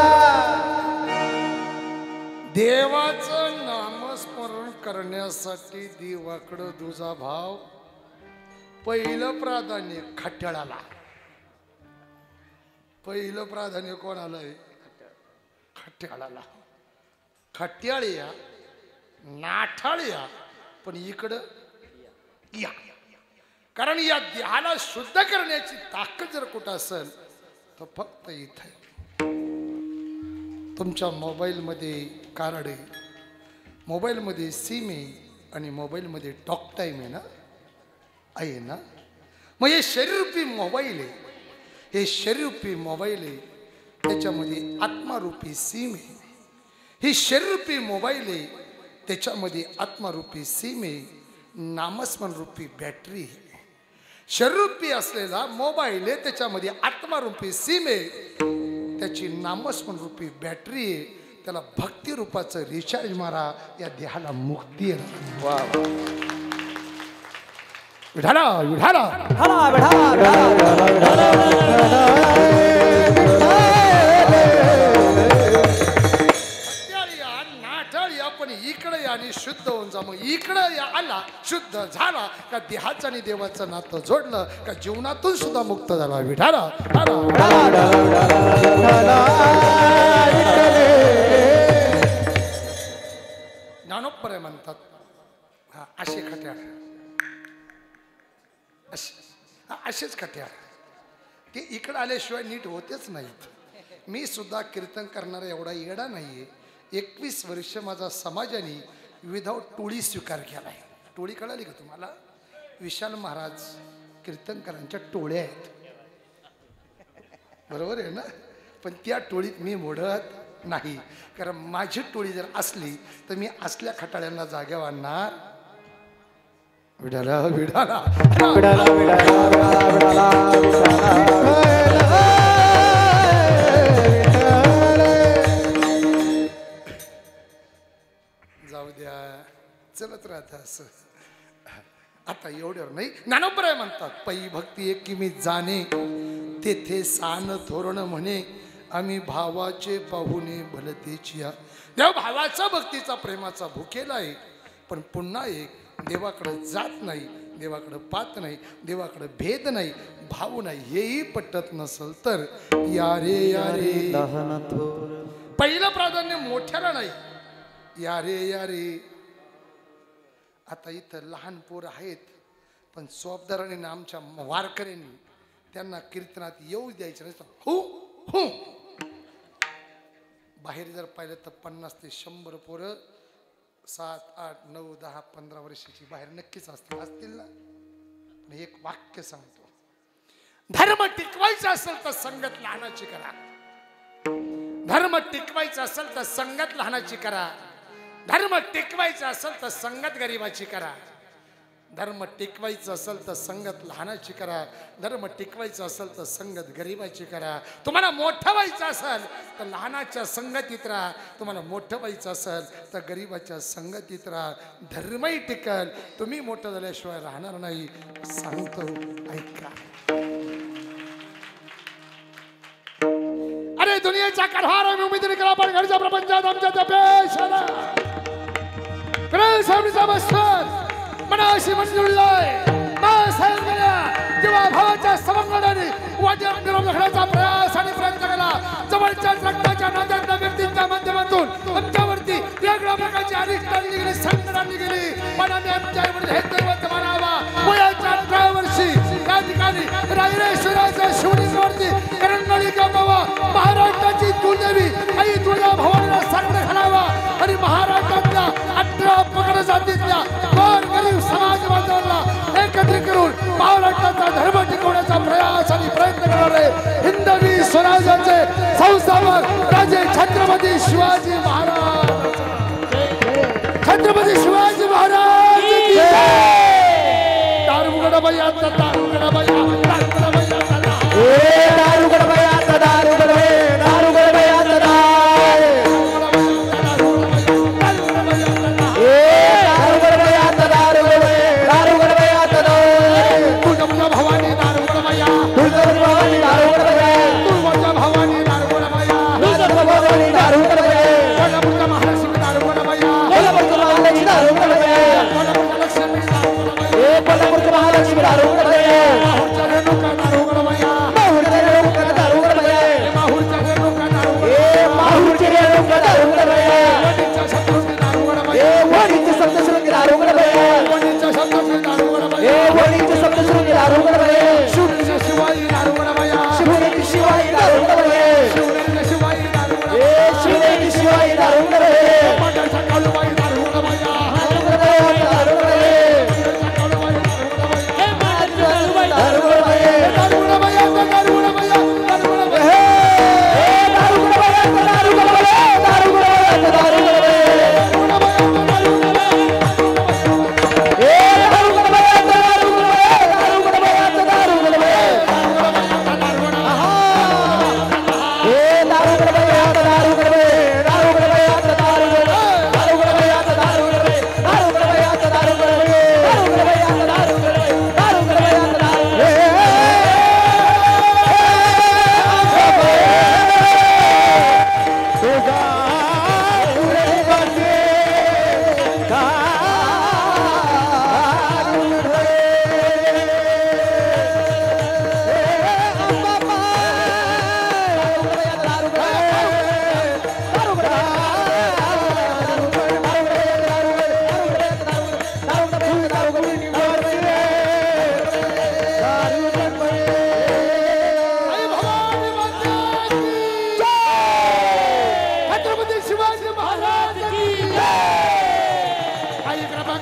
देवाचं नामस्मरण करण्यासाठी देवाकडं तुझा भाव पहिलं प्राधान्य खट्याळाला. पहिलं प्राधान्य कोणाला आहे? खट्याळाला. खट्याळ या नाठाळ या पण इकडं या. कारण या देहाला शुद्ध करण्याची ताकद जर कुठं असेल तर फक्त इथे. तुमच्या मोबाईलमध्ये कार्ड आहे, मोबाईलमध्ये सिम आहे आणि मोबाईलमध्ये टॉक टाईम आहे ना, आहे ना. मग हे शरीररूपी मोबाईल आहे. हे शरीररूपी मोबाईल आहे. त्याच्यामध्ये आत्मारूपी सिम आहे. ही शरीररूपी मोबाईल आहे. त्याच्यामध्ये आत्मारूपी सिम आहे. नामस्मरण रूपी बॅटरी आहे. शरीररूपी असलेला मोबाईल आहे. त्याच्यामध्ये आत्मारूपी सिम आहे. त्याची नामस्मरण रूपी बॅटरी आहे. त्याला भक्ती रूपाचं रिचार्ज मारा, या देहाला मुक्ती आहे. वा वा. विठाला विठाला विठाला विठाला नाटळ या, पण इकडे या आणि शुद्ध होऊन जा. मग इकडे या आला, शुद्ध झाला का देहाचं आणि देवाचं नातं जोडलं का जीवनातून सुद्धा मुक्त झाला. विठाला ज्ञानोपर म्हणतात हा असे खट्याळ, असेच खट्याळ ते इकडं आल्याशिवाय नीट होतेच नाहीत. मी सुद्धा कीर्तन करणारा एवढा येडा नाहीये. 21 वर्ष माझा समाजाने विदाऊट टोळी स्वीकार केला आहे. टोळी कळाली का तुम्हाला? विशाल महाराज कीर्तनकारांच्या टोळ्या आहेत, बरोबर आहे ना? पण त्या टोळीत मी मोडत नाही, कारण माझी टोळी जर असली तर मी असल्या खटाळ्यांना जाग्यावर आणणार. विडाला विडाला विठाला विठाला जाऊ द्या, चलत राहत असं. आता एवढ्यावर नाही. ज्ञानोबर म्हणतात पै भक्ती एक की मी जाणे, तेथे सान थोरण म्हणे, आम्ही भावाचे पाहुणे भलतेची. देव भावाचा भक्तीचा प्रेमाचा भुकेला आहे, पण पुन्हा एक देवाकडे जात नाही, देवाकडे पाहत नाही, देवाकडे भेद नाही, भाव नाही, हेही पटत नसल तर यारे यारे पहिलं प्राधान्य मोठ्याला नाही. यारे यारे. आता इथं लहान पोर आहेत, पण सोबदाराने आमच्या वारकऱ्यांनी त्यांना कीर्तनात येऊ द्यायचं नसतं. हो हो. बाहेर जर पाहिलं तर 50 ते 100 पोरं 7, 8, 9, 10, 15 वर्षाची बाहेर नक्कीच असतील ना. पण एक वाक्य सांगतो, धर्म टिकवायचा असेल तर संगत लहानाची करा. धर्म टिकवायचा असेल तर संगत लहानाची करा. धर्म टिकवायचा असेल तर संगत गरीबाची करा. धर्म टिकवायचं असेल तर संगत लहानाची करा. धर्म टिकवायचं असेल तर संगत गरीबाची करा. तुम्हाला मोठं व्हायचं असेल तर लहानाच्या संगतीत राहा. तुम्हाला मोठं व्हायचं असेल तर गरीबाच्या संगतीत राहा. धर्मही टिकल, तुम्ही मोठं झाल्याशिवाय राहणार नाही. सांगतो ऐका. अरे दुनियेचा कारभार आम्ही उमेदीने केला, पण घरच्या प्रपंचात आमच्या तपेशाला मनाशी मंजुळलाय. जेव्हा भावाच्या समंगणाने वाद्य रखण्याचा प्रयास आणि प्रयत्न केला, जवळच्या रक्ताच्या नात्यातल्या व्यक्तींच्या माध्यमातून आमच्यावरती वेगळ्या प्रकारची अनिष्ट आणली गेली, संकट आणली गेली. पण आम्ही आमच्यावर हे दैवत मानावा. वयाच्या 18 वर्षी या ठिकाणी रायरेश्वराच्या शिवलिंगावरती करंगळी कापावा. महाराष्ट्राची कुलदेवी आई तुळजा भवानीला साकडं घालावा आणि महाराष्ट्रातल्या 18 पगड जातीतल्या गोर गरीब समाज बांधवांना एकत्रित करून महाराष्ट्राचा धर्म टिकवण्याचा प्रयास आणि प्रयत्न करणारे हिंदवी स्वराज्याचे संस्थापक राजे छत्रपती शिवाजी महाराज. छत्रपती शिवाजी महाराज की जय. दारुगड बयात दारुगड बयात दारुगड बयात दारुगड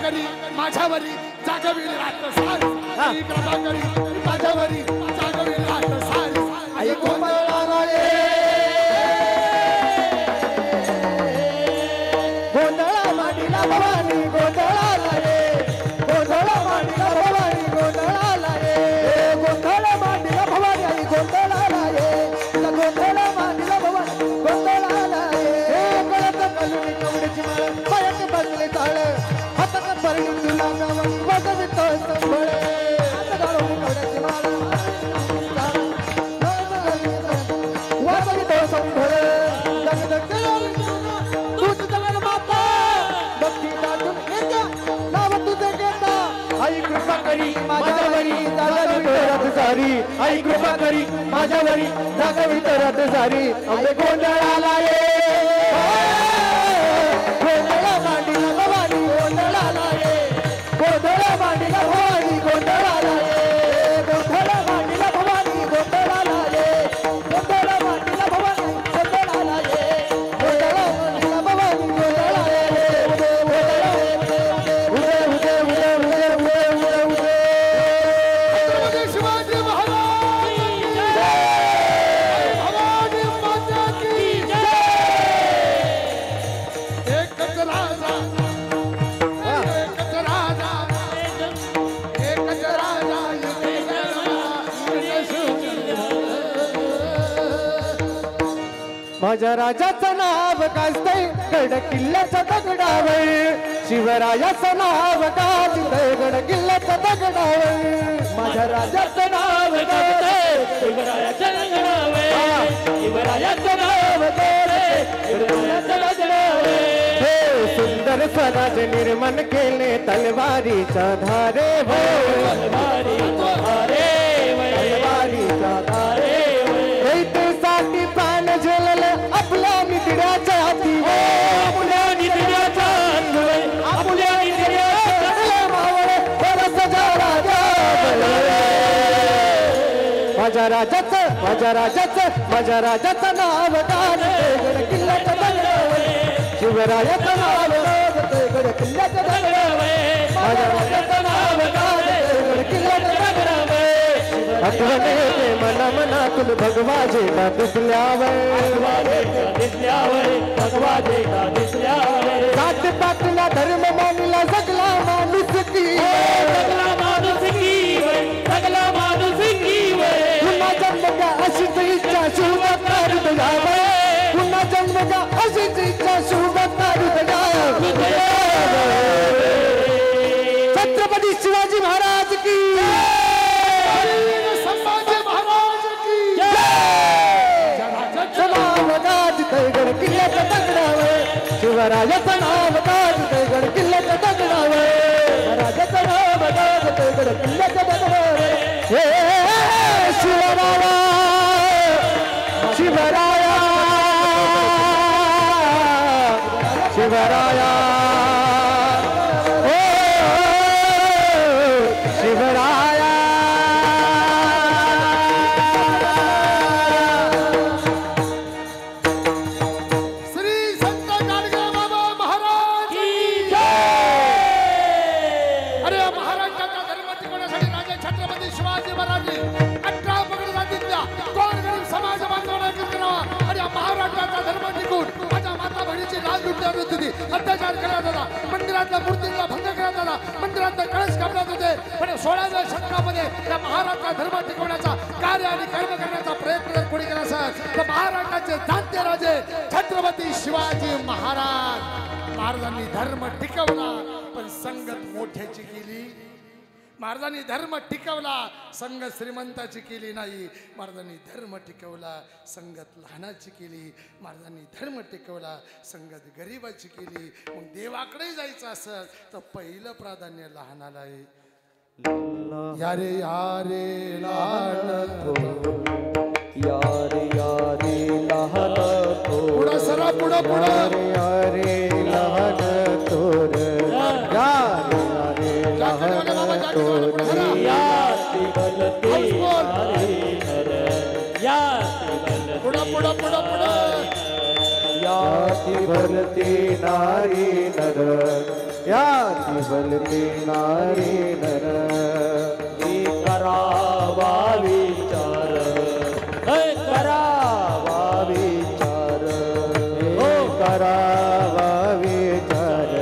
करी माझ्यावरी जागविली रात सारी आई कृपा करी माझ्यावरी जागविली रात सारी आई गोंधळाला ये गोंधळा मांडीला भवानी गोंधळाला ये गोंधळा मांडीला भवानी गोंधळाला ये गोंधळा मांडीला भवानी आई गोंधळाला ये गोंधळा मांडीला भवानी गोंधळाला ये कळत कलुनी कवडीची माळ पायात बसले ताळ हातात भरली तुला गावं वाजवितो संबळ हात घालून कवड्याची माळ वाजवितो संबळ तूच जगन माता भक्ती दाटून येत्या नाव तुझे घेता आई कृपा करी माझ्यावरी जागवितो रथ सारी आई कृपा करी माझ्यावरी जागवितो रथ सारी आम्ही गोंधळाला ये गोंधळा मांडीला भवानी गोंधळाला ये गोंधळा मांडीला भवानी गोंधळाला ये गोंधळा मांडीला भवानी गोंधळाला ये गोंधळा मांडीला भवानी गोंधळाला ये गोंधळा मांडीला भवानी गोंधळाला ये उदे उदे उदे उदे उदे उदे उदे छत्रपती शिवाजी महाराज की जय भवानी माता की जय एकच राजा एकच राजा एकच राजा माझ्या राजाचं नाव गाजतंय गड किल्ल्याच्या दगडावर शिवरायाचं नाव गाजतंय गड किल्ल्याच्या दगडावर माझ्या राजाचं नाव गाजतंय शिवरायाच्या दगडावर शिवरायाचं नाव गाजतंय किल्ल्याच्या दगडावर हे सुंदर स्वराज निर्माण केले तलवारीच्या धारे हो तलवारीच्या धारे तलवारीच्या धारे साठी प्राण झेललं आपल्या निधड्याच्या हाती आपल्या निधड्याच्या आपल्या निधड्याच्या मावळे बरस राजा माझ्या राजाचं माझ्या राजाचं माझ्या राजाचं नाव गाजतंय गड किल्ल्याच्या दगडावर शिवरायाचं नाव गाजतंय गड किल्ल्याच्या दगडावर माझ्या राजाचं नाव गाजतंय गड किल्ल्याच्या दगडावर आठवणे ते मना मनातून भगवाजे का दिसल्यावर सात पाटला धर्म मानला जगला माणूस की पुन्हा जन्म का अशीच इच्छा शुभकार तुझ्यावर पुन्हा जन्म का अशीच इच्छा शुभकार तुझ्यावर छत्रपती शिवाजी महाराज की गड किल्ल्याच्या दगडावर शिवरायाचं नाव गाजतंय गड किल्ल्याच्या दगडावर राजाचं नाव गाजतंय गड किल्ल्याच्या दगडावर हे शिवराया शिवराया शिवराया हो शिवराया अत्याचार करण्यात होता मंदिरातल्या मूर्तींना भंग करण्यात आला मंदिरातले कळस कापण्यात होते पण 16व्या शतकामध्ये त्या महाराष्ट्राचा धर्म टिकवण्याचा कार्य आणि कर्म करण्याचा प्रयत्न जर कोणी केला असेल तर महाराष्ट्राचे जाणते राजे छत्रपती शिवाजी महाराजांनी धर्म टिकवला पण संगत मोठ्याची केली महाराजांनी धर्म टिकवला संगत श्रीमंताची केली नाही महाराजांनी धर्म टिकवला संगत लहानाची केली महाराजांनी धर्म टिकवला संगत गरीबाची केली मग देवाकडे जायचं असेल तर पहिलं प्राधान्य लहानाला आहे यारे यारे लहान यारे यारे लहान पुढं सरा पुढं पुढं यारे लहान थोर यारे यारे लहान पुढं पुढं पुढं पुढं याती भरती नारी नर याची भलती नारी नर करावा विचार करावा विचार करावा विचार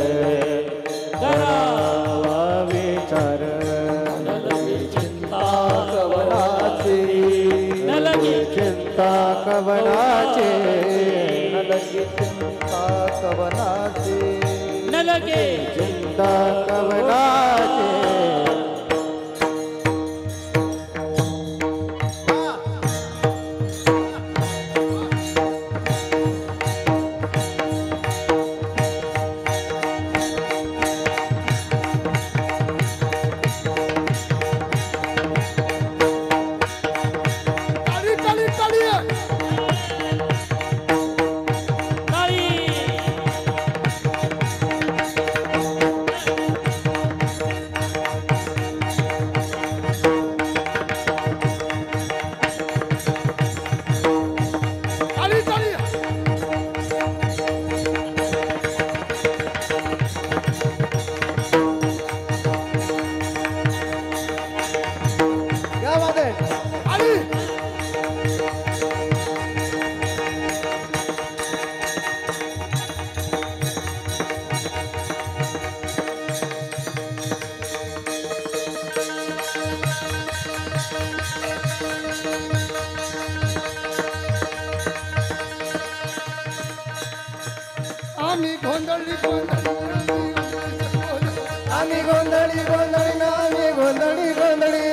करावा विचार चिंता कवनाची चिंता कवनाची चिंता कवनाची लगे चिंता कवनाची आम्ही गोंधळी आम्ही गोंधळी गोंधळी ना आम्ही गोंधळी गोंधळी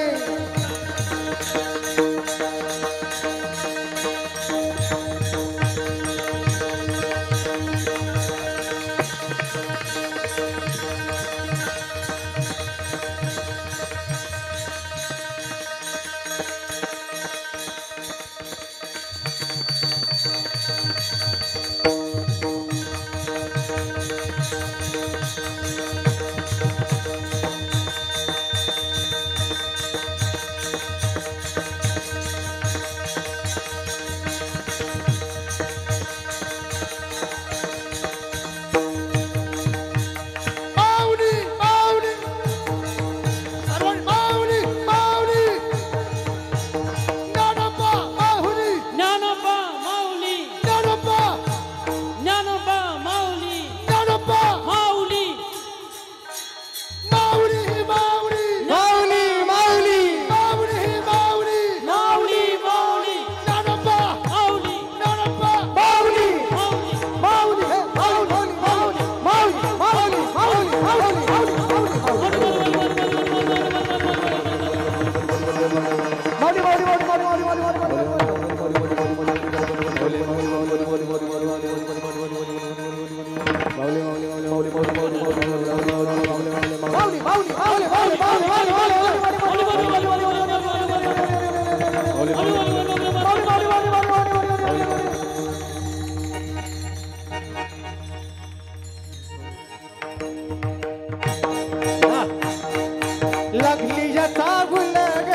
लागली चागुल ग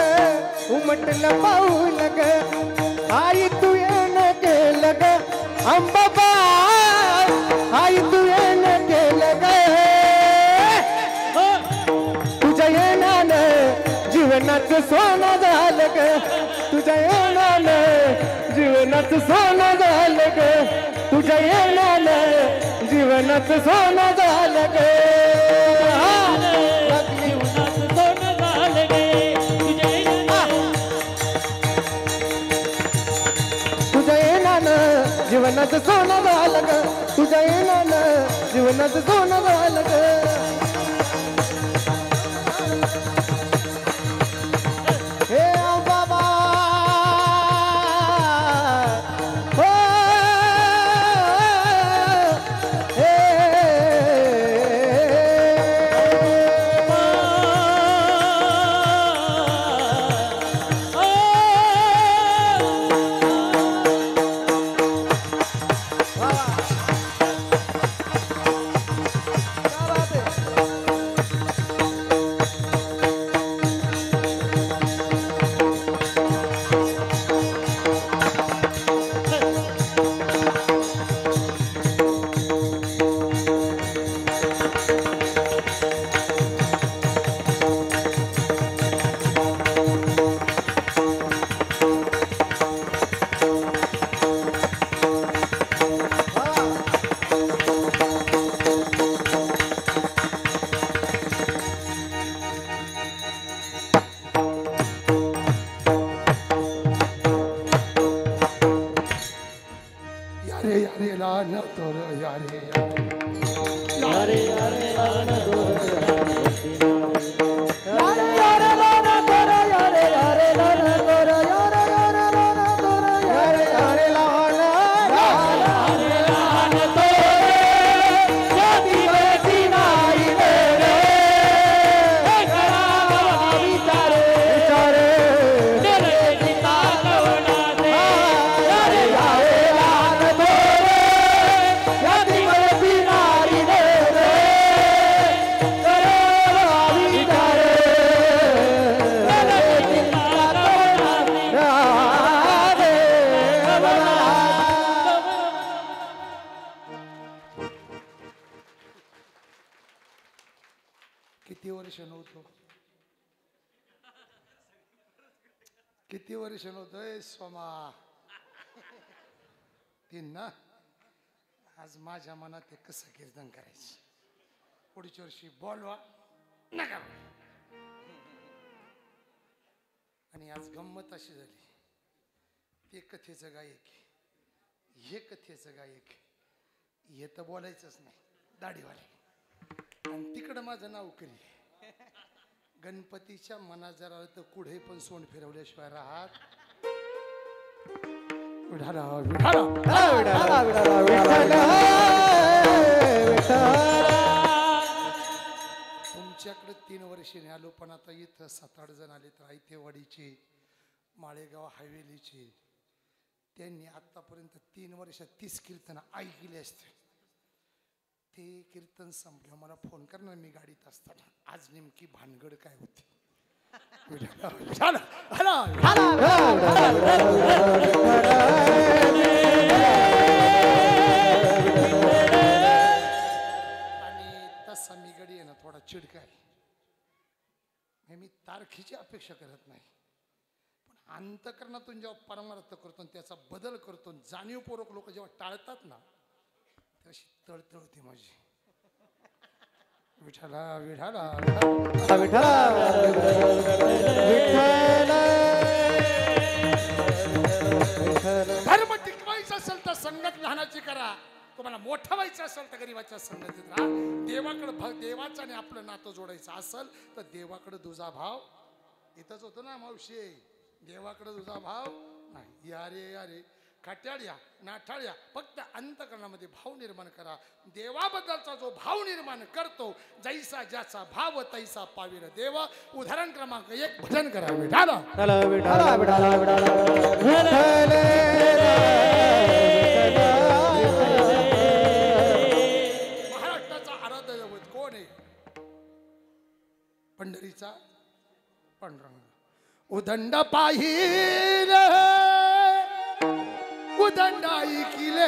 उमटलं पाऊल ग आई तू येणं केलं ग अंबाबा आई तू येणं केलं ग तुझ्या येण्यानं जीवनाचं सोनं झालं ग तुझ्या येण्यानं जीवनाचं सोनं झालं ग तुझ्या येण्यानं जीवनाचं सोनं झालं ग जीवनाचं सोनं झालं ग तुझ्या येण्यानं जीवनाचं सोनं झालं ग हे बाबा हो हे किती वर्ष नव्हतो किती वर्ष नव्हतं सोमा 3 ना आज माझ्या मनात ते कसं कीर्तन करायचं पुढच्या वर्षी बोलवा नका आणि आज गंमत अशी झाली ते कथेचं गायक हे कथेचं गायक हे तर बोलायचंच नाही दाढीवाले आणि तिकडं माझं नाव करी गणपतीच्या मनात जर आलं तर कुठे पण सोंड फिरवल्याशिवाय राहत विठाला तुमच्याकडे 3 वर्षांनी आलो पण आता इथं 7-8 जण आले तर आयतेवाडीचे माळेगाव हवेलीचे त्यांनी आतापर्यंत 3 वर्षात 30 कीर्तन ऐकले असते ते कीर्तन संपलं मला फोन करणार मी गाडीत असताना आज नेमकी भानगड काय होती आणि तसा मी गडी आहे ना थोडा चिडका आहे मी तारखेची अपेक्षा करत नाही पण अंतकरणातून जेव्हा परमार्थ करतो त्याचा बदल करतो जाणीवपूर्वक लोक जेव्हा टाळतात ना तशी तळतळ होती माझी विठाला विठाला धर्म टिकवायचा असेल तर संगत लहानाची करा तुम्हाला मोठं व्हायचं असेल तर गरीबाच्या संगतीत राहा देवाकडे देवाचं आणि आपलं नातं जोडायचं असेल तर देवाकडे तुझा भाव इथंच होतो ना मावशी देवाकडे तुझा भाव नाही यारे यारे खाट्याळ्या नाठाळ्या फक्त अंतकरणामध्ये भाव निर्माण करा देवाबद्दलचा जो भाव निर्माण करतो जैसा ज्याचा भाव तैसा पाविर देव उदाहरण क्रमांक 1 भजन करा विठाला महाराष्ट्राचा आराध्य दैवत कोण आहे पंढरीचा पांडुरंग उदंड पाहिल उदंड ऐकिले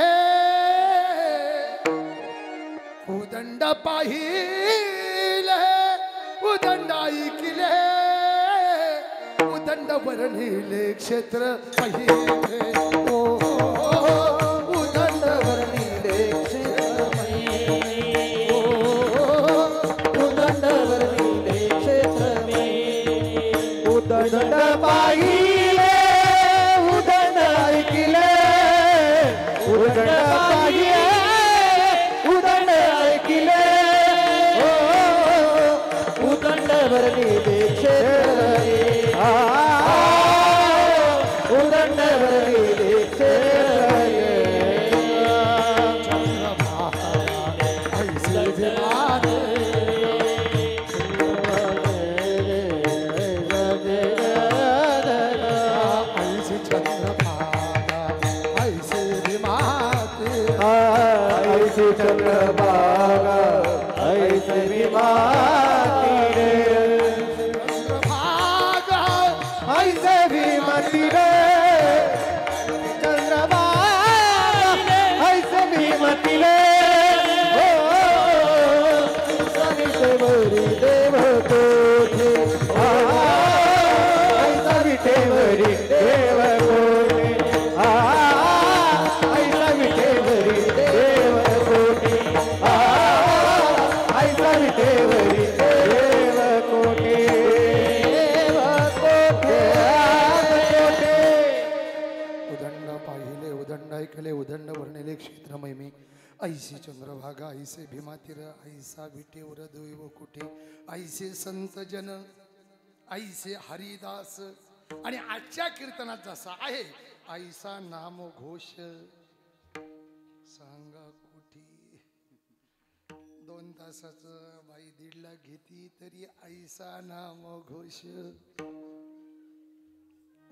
उदंड पाहिले उदंड ऐकिले उदंड वर्णिले क्षेत्र पाहिले उदंड वर्णिले क्षेत्र उदंड वर्णिले क्षेत्र उदंड पाहिले उदंड ऐकिले उदंड पाहिले उदंड ऐकिले उदंड वर्णिले क्षेत्र उदंड वर्णिले क्षेत्र चंद्रभागा ऐसे विमाती रे चंद्रभागा ऐसे विमाती रे चंद्रभागा ऐसे विमाती रे सवितेवरी देव कोठी सवितेवरी देव कोठी सवितेवरी देव ऐकले उदंड वर्णिले क्षेत्र महिमे ऐसे चंद्रभागा ऐसे भीमातीर ऐसा विटेवर दैव कुठे ऐसे संत जन ऐसे हरिदास आणि आजच्या कीर्तनात जसा आहे ऐसा नाम घोष सांगा कुठे 2 तासाचं बाई 1.5 लाख घेती तरी ऐसा नाम घोष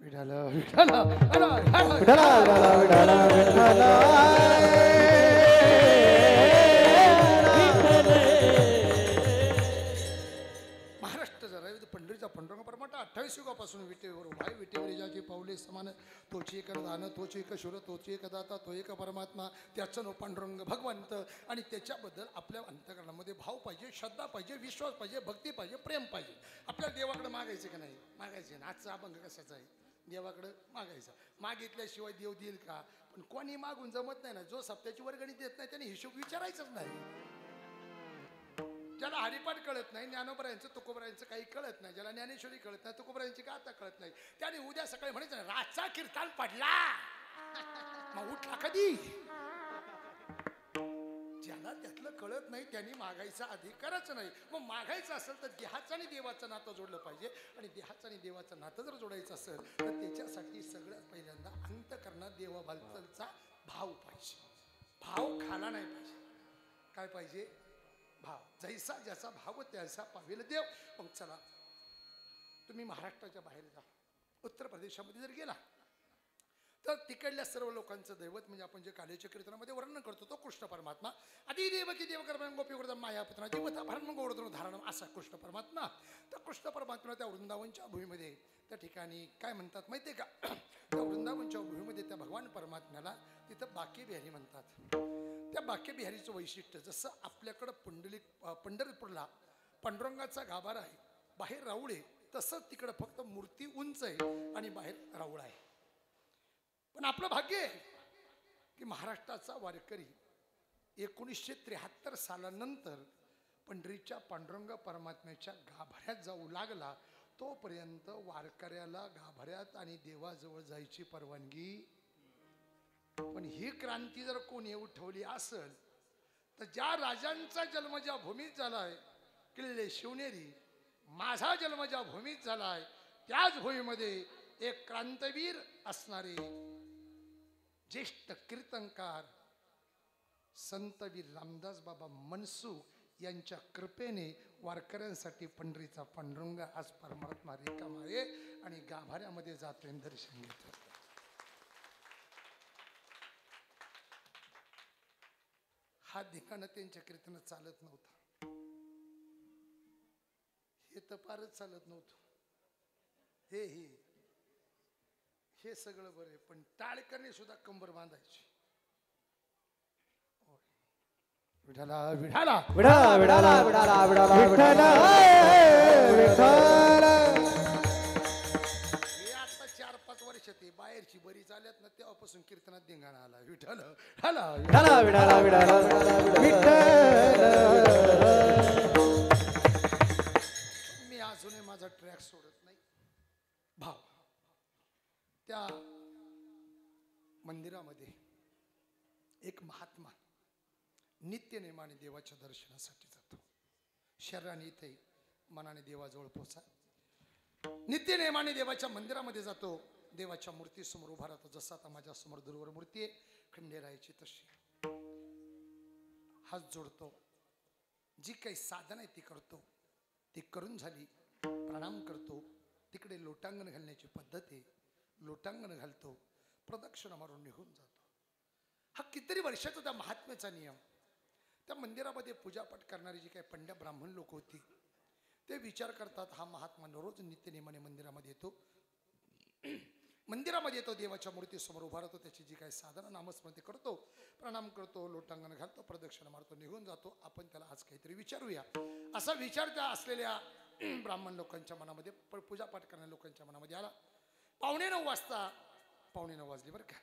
विठाला विठाला विठाला विठाला विठाला महाराष्ट्र जरा पंढरीचा पांडुरंग परमाटात 28 युगापासून विटेवर उभा आहे. विटेवर ज्याची पावले समान, तोची एक दान, तोची एक शूर, तोची एक दाता, तो एक परमात्मा, त्याचं नो पांडुरंग भगवंत. आणि त्याच्याबद्दल आपल्या अंतकरणामध्ये भाव पाहिजे, श्रद्धा पाहिजे, विश्वास पाहिजे, भक्ती पाहिजे, प्रेम पाहिजे. आपल्याला देवाकडे मागायचं का नाही? मागायचे ना. आजचा अभंग कशाचा आहे? देवाकडं मागायचा. मागितल्याशिवाय देव देईल का? पण कोणी मागून जमत नाही ना. जो सप्त्याची वर्गणी देत नाही त्याने हिशोब विचारायचाच नाही. ज्याला हरिपाठ कळत नाही, ज्ञानोबरायांचं तुकोबरायांचं काही कळत नाही, ज्याला ज्ञानेश्वरी कळत नाही, तुकोबरायांची गाथा कळत नाही, त्याने उद्या सकाळी म्हणायचं रातचा कीर्तन पडला मग उठला कधी? ज्याला त्यातलं कळत नाही त्यांनी मागायचा अधिकारच नाही. मग मागायचं असेल तर देहाचं आणि देवाचं नातं जोडलं पाहिजे. आणि देहाचं आणि देवाचं नातं जर जोडायचं असेल तर त्याच्यासाठी सगळ्यात पहिल्यांदा अंतकरणात देवाबद्दलचा भाव पाहिजे. भाव खाला नाही पाहिजे. काय पाहिजे? भाव. जैसा ज्याचा भाव त्याचा पावेल देव. मग चला, तुम्ही महाराष्ट्राच्या बाहेर जा, उत्तर प्रदेशामध्ये जर गेला तर तिकडल्या सर्व लोकांचं दैवत म्हणजे आपण जे कालीच्या कीर्तनामध्ये वर्णन करतो तो कृष्ण परमात्मा. आधी देवकी देवकर्म गोपी वृंदा मायापुत्रा जीवता भरण गोवर्धन धारणम असा कृष्ण परमात्मा. तर कृष्ण परमात्मा त्या वृंदावनच्या भूमीमध्ये त्या ठिकाणी काय म्हणतात माहिती आहे का? त्या वृंदावनच्या भूमीमध्ये त्या भगवान परमात्म्याला तिथं बाकी बिहारी म्हणतात. त्या बाकी बिहारीचं वैशिष्ट्य जसं आपल्याकडं पंढरपूरला पांडुरंगाचा गाभारा आहे, बाहेर राऊळ आहे, तसंच तिकडं फक्त मूर्ती उंच आहे आणि बाहेर राऊळ आहे. पण आपलं भाग्य आहे की महाराष्ट्राचा वारकरी 1973 सालानंतर पंढरीच्या पांडुरंग परमात्म्याच्या गाभाऱ्यात जाऊ लागला. तोपर्यंत वारकऱ्याला गाभाऱ्यात आणि देवाजवळ जायची परवानगी. पण ही क्रांती जर कोणी उठवली असेल तर ज्या राजांचा जन्म ज्या भूमीत झालाय, किल्ले शिवनेरी, माझा जन्म ज्या भूमीत झालाय त्याच भूमीमध्ये एक क्रांतवीर असणारे ज्येष्ठ कीर्तनकार संतवीर रामदास बाबा मनसुख यांच्या कृपेने वारकऱ्यांसाठी पंढरीचा पांडुरंग आज परमात्मा रिकामा आहे आणि गाभाऱ्यामध्ये जातोय दर्शन घेतो. हा धिकाणं त्यांच्या कीर्तनात चालत नव्हता. हे तर फारच चालत नव्हतं. हे सगळं बरं आहे, पण टाळकरणे सुद्धा कंबर बांधायची. विठाला विठाला विठाला विठाला विठाला विठाला विठाला विठाला. हे आता 4-5 वर्ष ते बाहेरची बरी चालत ना तेव्हापासून कीर्तनात धिंगाणा आला. विठाला विठाला विठाला विठाला विठाला विठाला. मी अजूनही माझा ट्रॅक सोडत नाही. भाव. त्या मंदिरामध्ये एक महात्मा नित्य नेमाने देवाच्या दर्शनासाठी जातो. शरीराने इथे मनाने देवाजवळ पोचा. नित्य नेमाने देवाच्या मंदिरामध्ये जातो. देवाच्या मूर्ती समोर उभा राहतो. जसं आता माझ्या समोर दुर्वर मूर्ती आहे खंडेरायाची तशी. हात जोडतो. जी काही साधना आहे ती करतो. ती करून झाली प्रणाम करतो. तिकडे लोटांगण घालण्याची पद्धत आहे. लोटांगण घालतो. प्रदक्षिणा मारून निघून जातो. हा कितीतरी वर्षाचा त्या महात्म्याचा नियम. त्या मंदिरामध्ये पूजापाठ करणारी जी काही पंड्या ब्राह्मण लोक होती ते विचार करतात हा महात्मा रोज नित्यनेमाने मंदिरामध्ये येतो. मंदिरामध्ये येतो. देवाच्या मूर्तीसमोर उभा राहतो. त्याची जी काही साधना नामस्मृती करतो. प्रणाम करतो. लोटांगण घालतो. प्रदक्षिणा मारतो. निघून जातो. आपण त्याला आज काहीतरी विचारूया असा विचार त्या असलेल्या ब्राह्मण लोकांच्या मनामध्ये, पूजापाठ करणाऱ्या लोकांच्या मनामध्ये आला. 9:45 वाजता, 9:45 वाजले बरं का,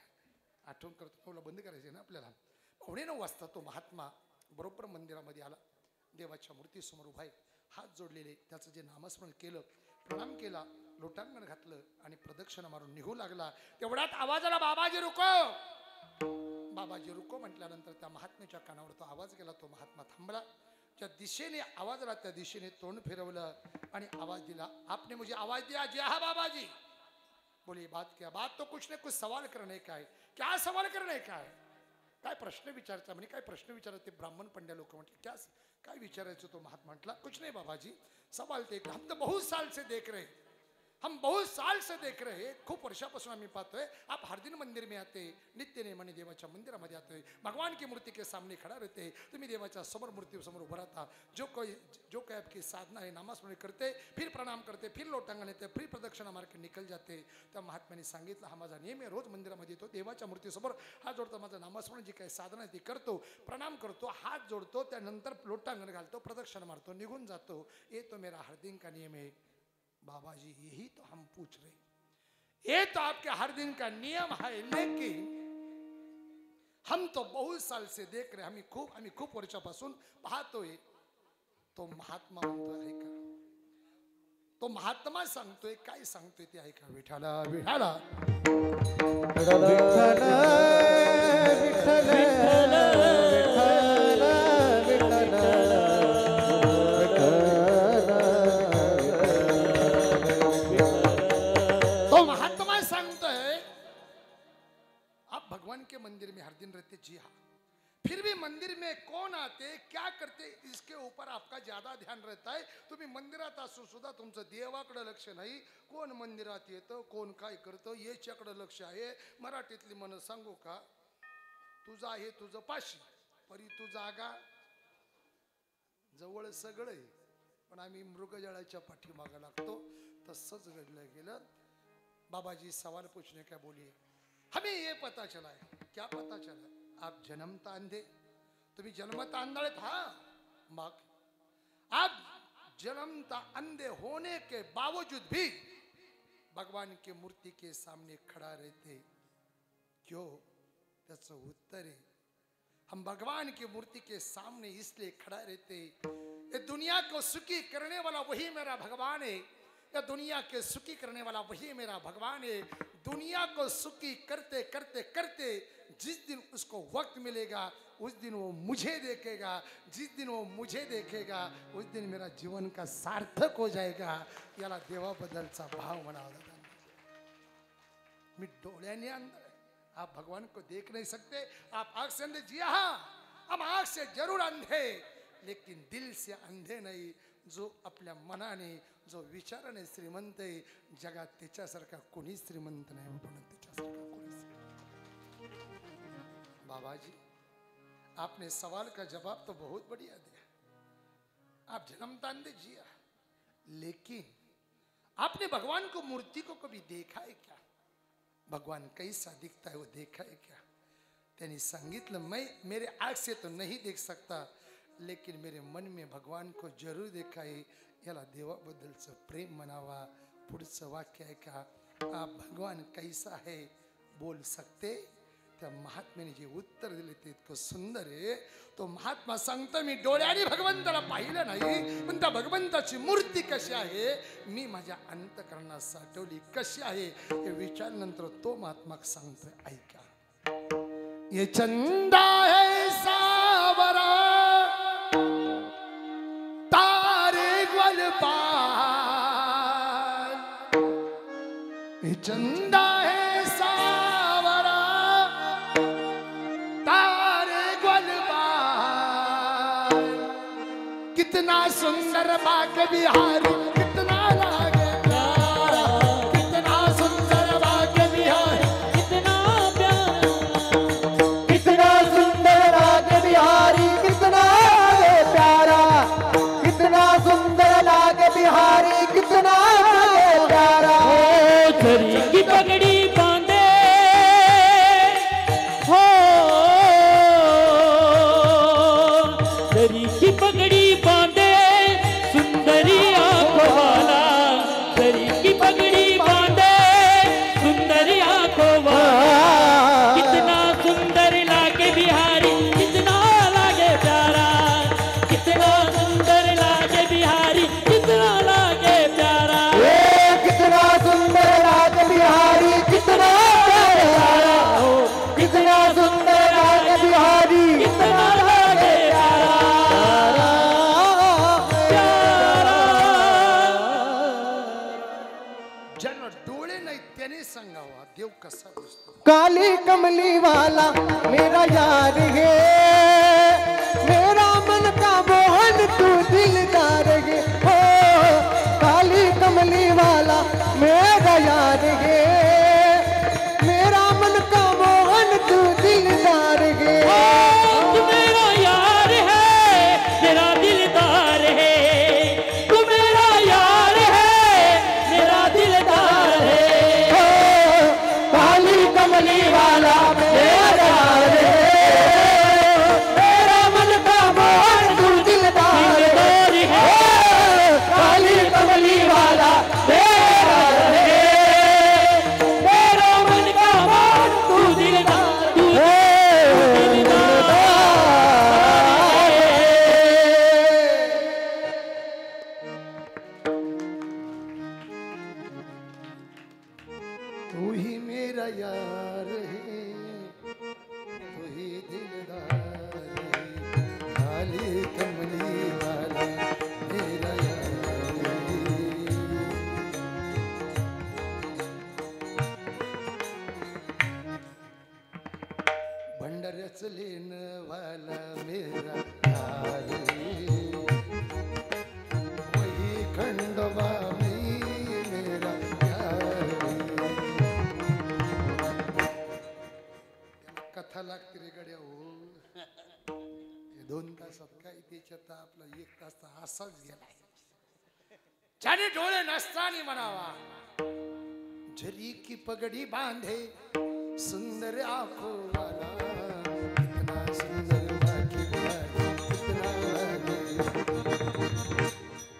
आठवण करतो, नऊला बंद करायचे ना आपल्याला. 9:45 वाजता तो महात्मा बरोबर मंदिरामध्ये आला. देवाच्या मूर्तीसमोर उभा आहे. हात जोडलेले. त्याचं जे नामस्मरण केलं, प्रणाम केला, लोटांगण घातलं आणि प्रदक्षिणा मारून निघू लागला. तेवढ्यात आवाज आला, बाबाजी रुको. बाबाजी रुको म्हटल्यानंतर त्या महात्म्याच्या कानावर तो आवाज गेला. तो महात्मा थांबला. ज्या दिशेने आवाज आला त्या दिशेने तोंड फिरवलं आणि आवाज दिला. आपने मुझे आवाज दिया, जी हाँ बाबाजी. बोलिए बात क्या? बात तो कुछ नहीं, कुछ सवाल करने का है. क्या सवाल करने का है? काय प्रश्न विचारता म्हणे. काय प्रश्न विचारत ते ब्राह्मण पंड्या लोक म्हटले. क्या काय विचारायचं? तो महात्मा म्हटला कुछ नहीं बाबाजी, सवाल थे हम तो बहुत साल से देख रहे हम बहुत साल से देख रहे हैं, खूप वर्षापासून आम्ही पाहतोय, आप हर दिन मंदिर में आते, नित्य नेमाने देवाच्या मंदिरामध्ये आते, भगवान की मूर्ति के सामने खड़ा रहते, तुम्ही देवाच्या समोर मूर्ति समोर उभा राहता, जो कोई आपकी साधना है नामस्मरण करते, फिर प्रणाम करते, फिर लोटांगण येते, फिर प्रदक्षिणा मार के निकल जाते. त्या महात्म्याने सांगितलं, हा माझा नियम आहे, रोज मंदिरामध्ये येतो, देवाच्या मूर्ती समोर हात जोडतो, माझं नामस्मरण जी काही साधना आहे ती करतो, प्रणाम करतो, हात जोडतो, त्यानंतर लोटांगण घालतो, प्रदक्षिणा मारतो, निघून जातो. ये तो मेरा हर दिन का नियम है. बाबा जी यही तो हम पूछ रहे, ये तो आपके हर दिन का नियम है, लेकिन हम तो बहुत साल से देख रहे, आम्ही खूप वर्षापासून पाहतोय, तो महात्मा म्हणतोय ऐका, तो महात्मा सांगतोय, काय सांगतोय ते ऐका. विठाला विठाला विठ्ठल विठ्ठल विठ्ठल विठ्ठल भगवान के मंदिर में हर दिन रहते. जी हाँ, फिर भी मंदिर में कौन आते, क्या करते, इसके ऊपर आपका ज्यादा ध्यान रहता है. तुम्ही मंदिरात असून सुद्धा तुमचं देवाकडे लक्ष नाही. कोण मंदिरात येतं, कोण काय करतं, याच्याकडे लक्ष आहे. मराठीतली मन सांगू का, तुझं आहे तुझं पाशी, परी तू जागा जवळ सगळं आहे, पण आम्ही मृगजळाच्या पाठीमागे लागतो. तसंच घडलं गेलं. बाबाजी सवाल पूछने का बोलिए. हमें ये पता चला है, क्या पता चला, आप जन्मता अंधे, तुम्ही जन्मता अंधे था, मग आप जन्मता अंधे होने के बावजूद भी भगवान की मूर्ति के सामने खड़ा रहते, क्यों? त्याचं उत्तर है, हम भगवान की मूर्ति के सामने इसलिए खड़ा रहते, ये दुनिया को सुखी करने वाला वही मेरा भगवान है, या दुनिया के सुखी करने वाला वही मेरा भगवान है. दुनिया को सुखी करते करते करते जिस दिन उसको वक्त मिलेगा, उस दिन वो मुझे देखेगा, जिस दिन वो मुझे देखेगा, उस दिन मेरा जीवन का सार्थक हो जाएगा. याला देवाबद्दलचा भाव म्हणावा लागेल. मी डोळ्याने अंध है, आप भगवान को देख नहीं सकते, आप आंख से अंधे. जी हाँ, हम आंख से जरूर अंधे, लेकिन दिल से अंधे नहीं. जो आपल्या मनाने, जो विचाराने श्रीमंत आहे, जगात त्याच्यासारखा कोणी श्रीमंत नाही, पण त्याच्यासारखा कोणी. बाबाजी, आपने सवाल का जवाब तो बहुत बढ़िया दिया. आप जन्मता अंधे जिया, लेकिन आपने भगवान को मूर्ति को कभी देखा है क्या? भगवान कैसा दिखता है वो देखा है क्या? त्यांनी सांगितलं, मैं मेरे आँख से तो नहीं देख सकता, लेकिन मेरे मन में भगवान को जरूर देखा है. याला देवाबद्दलचं प्रेम म्हणावा. पुढचं वाक्य आहे का, आप भगवान कैसा है बोल सकते. त्या महात्म्याने जे उत्तर दिले ते इतकं सुंदर आहे. तो महात्मा सांगतो, मी डोळ्याने भगवंताला पाहिलं नाही, पण त्या भगवंताची मूर्ती कशी आहे मी माझ्या अंतःकरणात साठवली, कशी आहे हे विचारल्यानंतर तो महात्मा सांगतोय ऐका. ये चंदा है सावरा तारे ग्वालपाल, ये चंदा है सावरा तारे ग्वालपाल, कितना सुंदर बाग बिहारी, कितना लागे प्यारा, कितना सुंदर बाग बिहारी, कितना प्यारा, कितना सुंदर लागे बिहारी, कितना प्यारा, कितना सुंदर लागे बिहारी, कितना प्यारा. छरी की पगड़ी बांधे हो, छरी की पगड़ी बांधे सुंदरी आंखों वाला, छरी की पगड़ी बांधे सुंदरी आंखों वाला, कितना सुंदर लागे बिहारी, कितना लागे प्यारा, कितना सुंदर लागे बिहारी, कितना लागे प्यारा. कितना सुंदर लागे बिहारी, कितना प्यारा, कितना सुंदर लागे बिहारी, कितना लागे प्यारा. ज्यांना डोळे नाही त्याने सांगावा देव कसा दिसतो. काली कमली वाला मेरा यार है, मेरा मन का मोहन तू दिलदार है. हो काली कमली वाला मेरा तू ही मेरा यार है, तू ही दिलदार है, काली कमली वाला मेरा यार है। भंडाऱ्याच लेन वाला मेरा यार है, वही खंडोबा में मेरा यार है। कथा लागते रे गड्या हो, 2 तासात काय त्याच्यात आपला 1 तास तर असाच गेला, ज्याने डोळे नसताना म्हणावा झरी की पगडी बांधे सुंदर आंखों वाला, कितना सुंदर बाकी कितना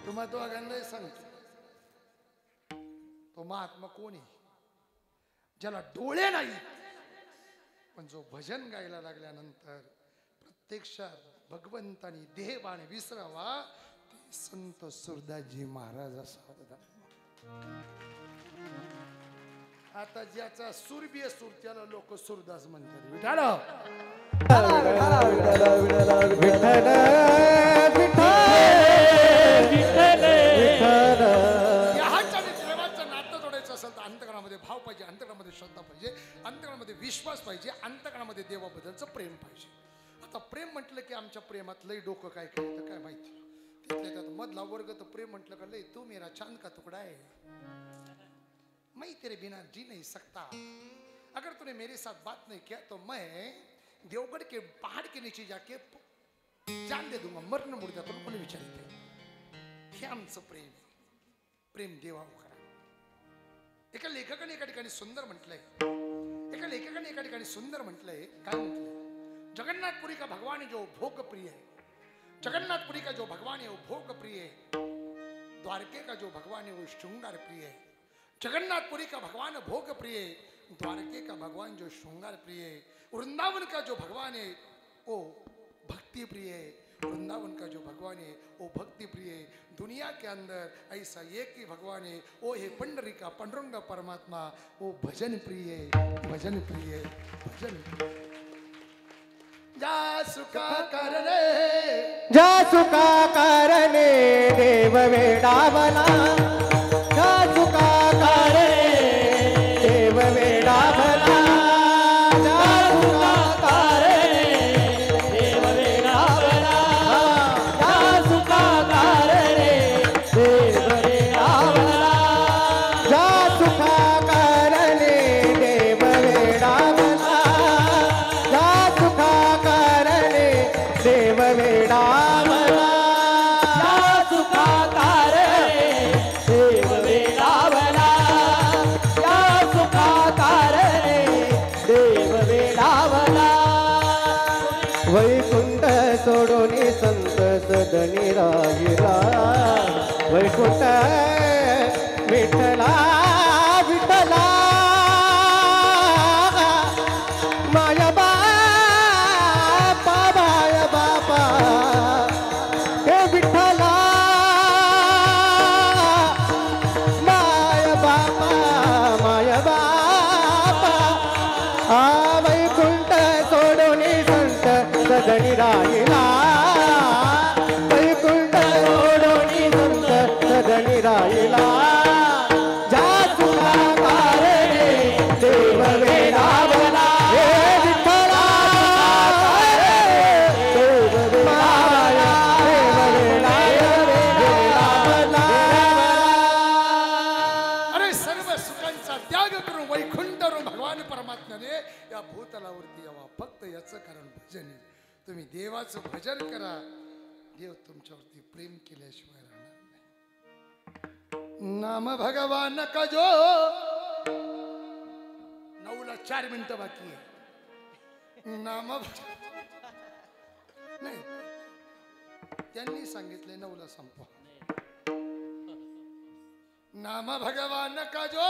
तुम्हा तो अगंदय सांगतो, तो महात्मा कोण आहे ज्याला डोळे नाही पण जो भजन गायला लागल्यानंतर प्रत्यक्षात भगवंतानी देहबाण विसरावा, ते संत सुरदासजी महाराज असा होता। आता ज्याचा सुरबी सूर त्याला लोक सुरदास म्हणतात। विठाल देवाचं नातं जोडायचं असेल तर अंतकरणामध्ये भाव पाहिजे, अंतकरणामध्ये श्रद्धा पाहिजे, अंतकरणामध्ये विश्वास पाहिजे, अंतकरणामध्ये देवाबद्दलचं प्रेम पाहिजे। आता प्रेम म्हटलं की आमच्या प्रेमात लय डोकं काय काय काय माहिती, तिथल्या त्यात मधला वर्ग तर प्रेम म्हटलं का लय तू मेरा चांद का तुकडा है, मैं तेरे बिना जी नहीं सकता, अगर तूने मेरे साथ बात नहीं किया तो मैं देवगढ़ के पहाड़ के नीचे जाके जान दे दूंगा, मरण मुर्दा तो कोणी विचारते। हे आमचं प्रेम, प्रेम देवावर करा। एका लेखकाने एका ठिकाणी सुंदर म्हटलंय, एका लेखकाने एका ठिकाणी सुंदर म्हटलंय, काय म्हटलंय, जगन्नाथपुरी का भगवान है जो भोग प्रिय है, जगन्नाथपुरी का जो भगवान है वो भोग प्रिय है, द्वारके का जो भगवान है वो श्रृंगार प्रिय है। जगन्नाथपुरी का भगवान भोग प्रिय, द्वारके का भगवान जो श्रृंगार प्रिय, वृंदावन का जो भगवान है वो भक्ति प्रिय, वृंदावन का जो भगवान है वो भक्ति प्रिय। दुनिया के अंदर ऐसा एक ही भगवान है, वो है पंडरी का पांडुरंग परमात्मा, वो भजन प्रिय, भजन प्रिय, भजन प्रिय। जा सुखा करणे, जा सुखा करणे देव वेडावला, जा सुखा करणे देव वेडावला, जा सुखा करणे देव वेडावला, जा सुखा करणे देव वेडावला, जा सुखा करणे देव वेडावला, जा सुखा करणे देव वेडावला, जा सुखा करणे देव वेडावला, या सुखा करणे देव वेडावला। वैकुंठ सोडून संत सदनी राहिला, वैकुंठ विठ्ठला विठ्ठला, माया बापा माया बापा, हे विठ्ठला माया बापा माया बापा, आ वैकुंठ सोडून संत सदनी राहिला, वैकुंठ सोडून संत सदनी राहिला, जा सुखा करणे देव वेडावला, हे विठ्ठला देव वेडावला, देव वेडावला। अरे सर्व सुखांचा त्याग करून वैकुंठ भगवान परमात्म्याने या भूतलावरती यावा, फक्त याचं कारण भजन आहे। तुम्ही देवाचं भजन करा, देव तुमच्यावरती प्रेम केल्याशिवाय राहणार नाही। नाम भगवान का जो 9ला 4 मिनिटं बाकी आहे। नाम नाही त्यांनी सांगितले 9ला संपवा। नाम भगवान का जो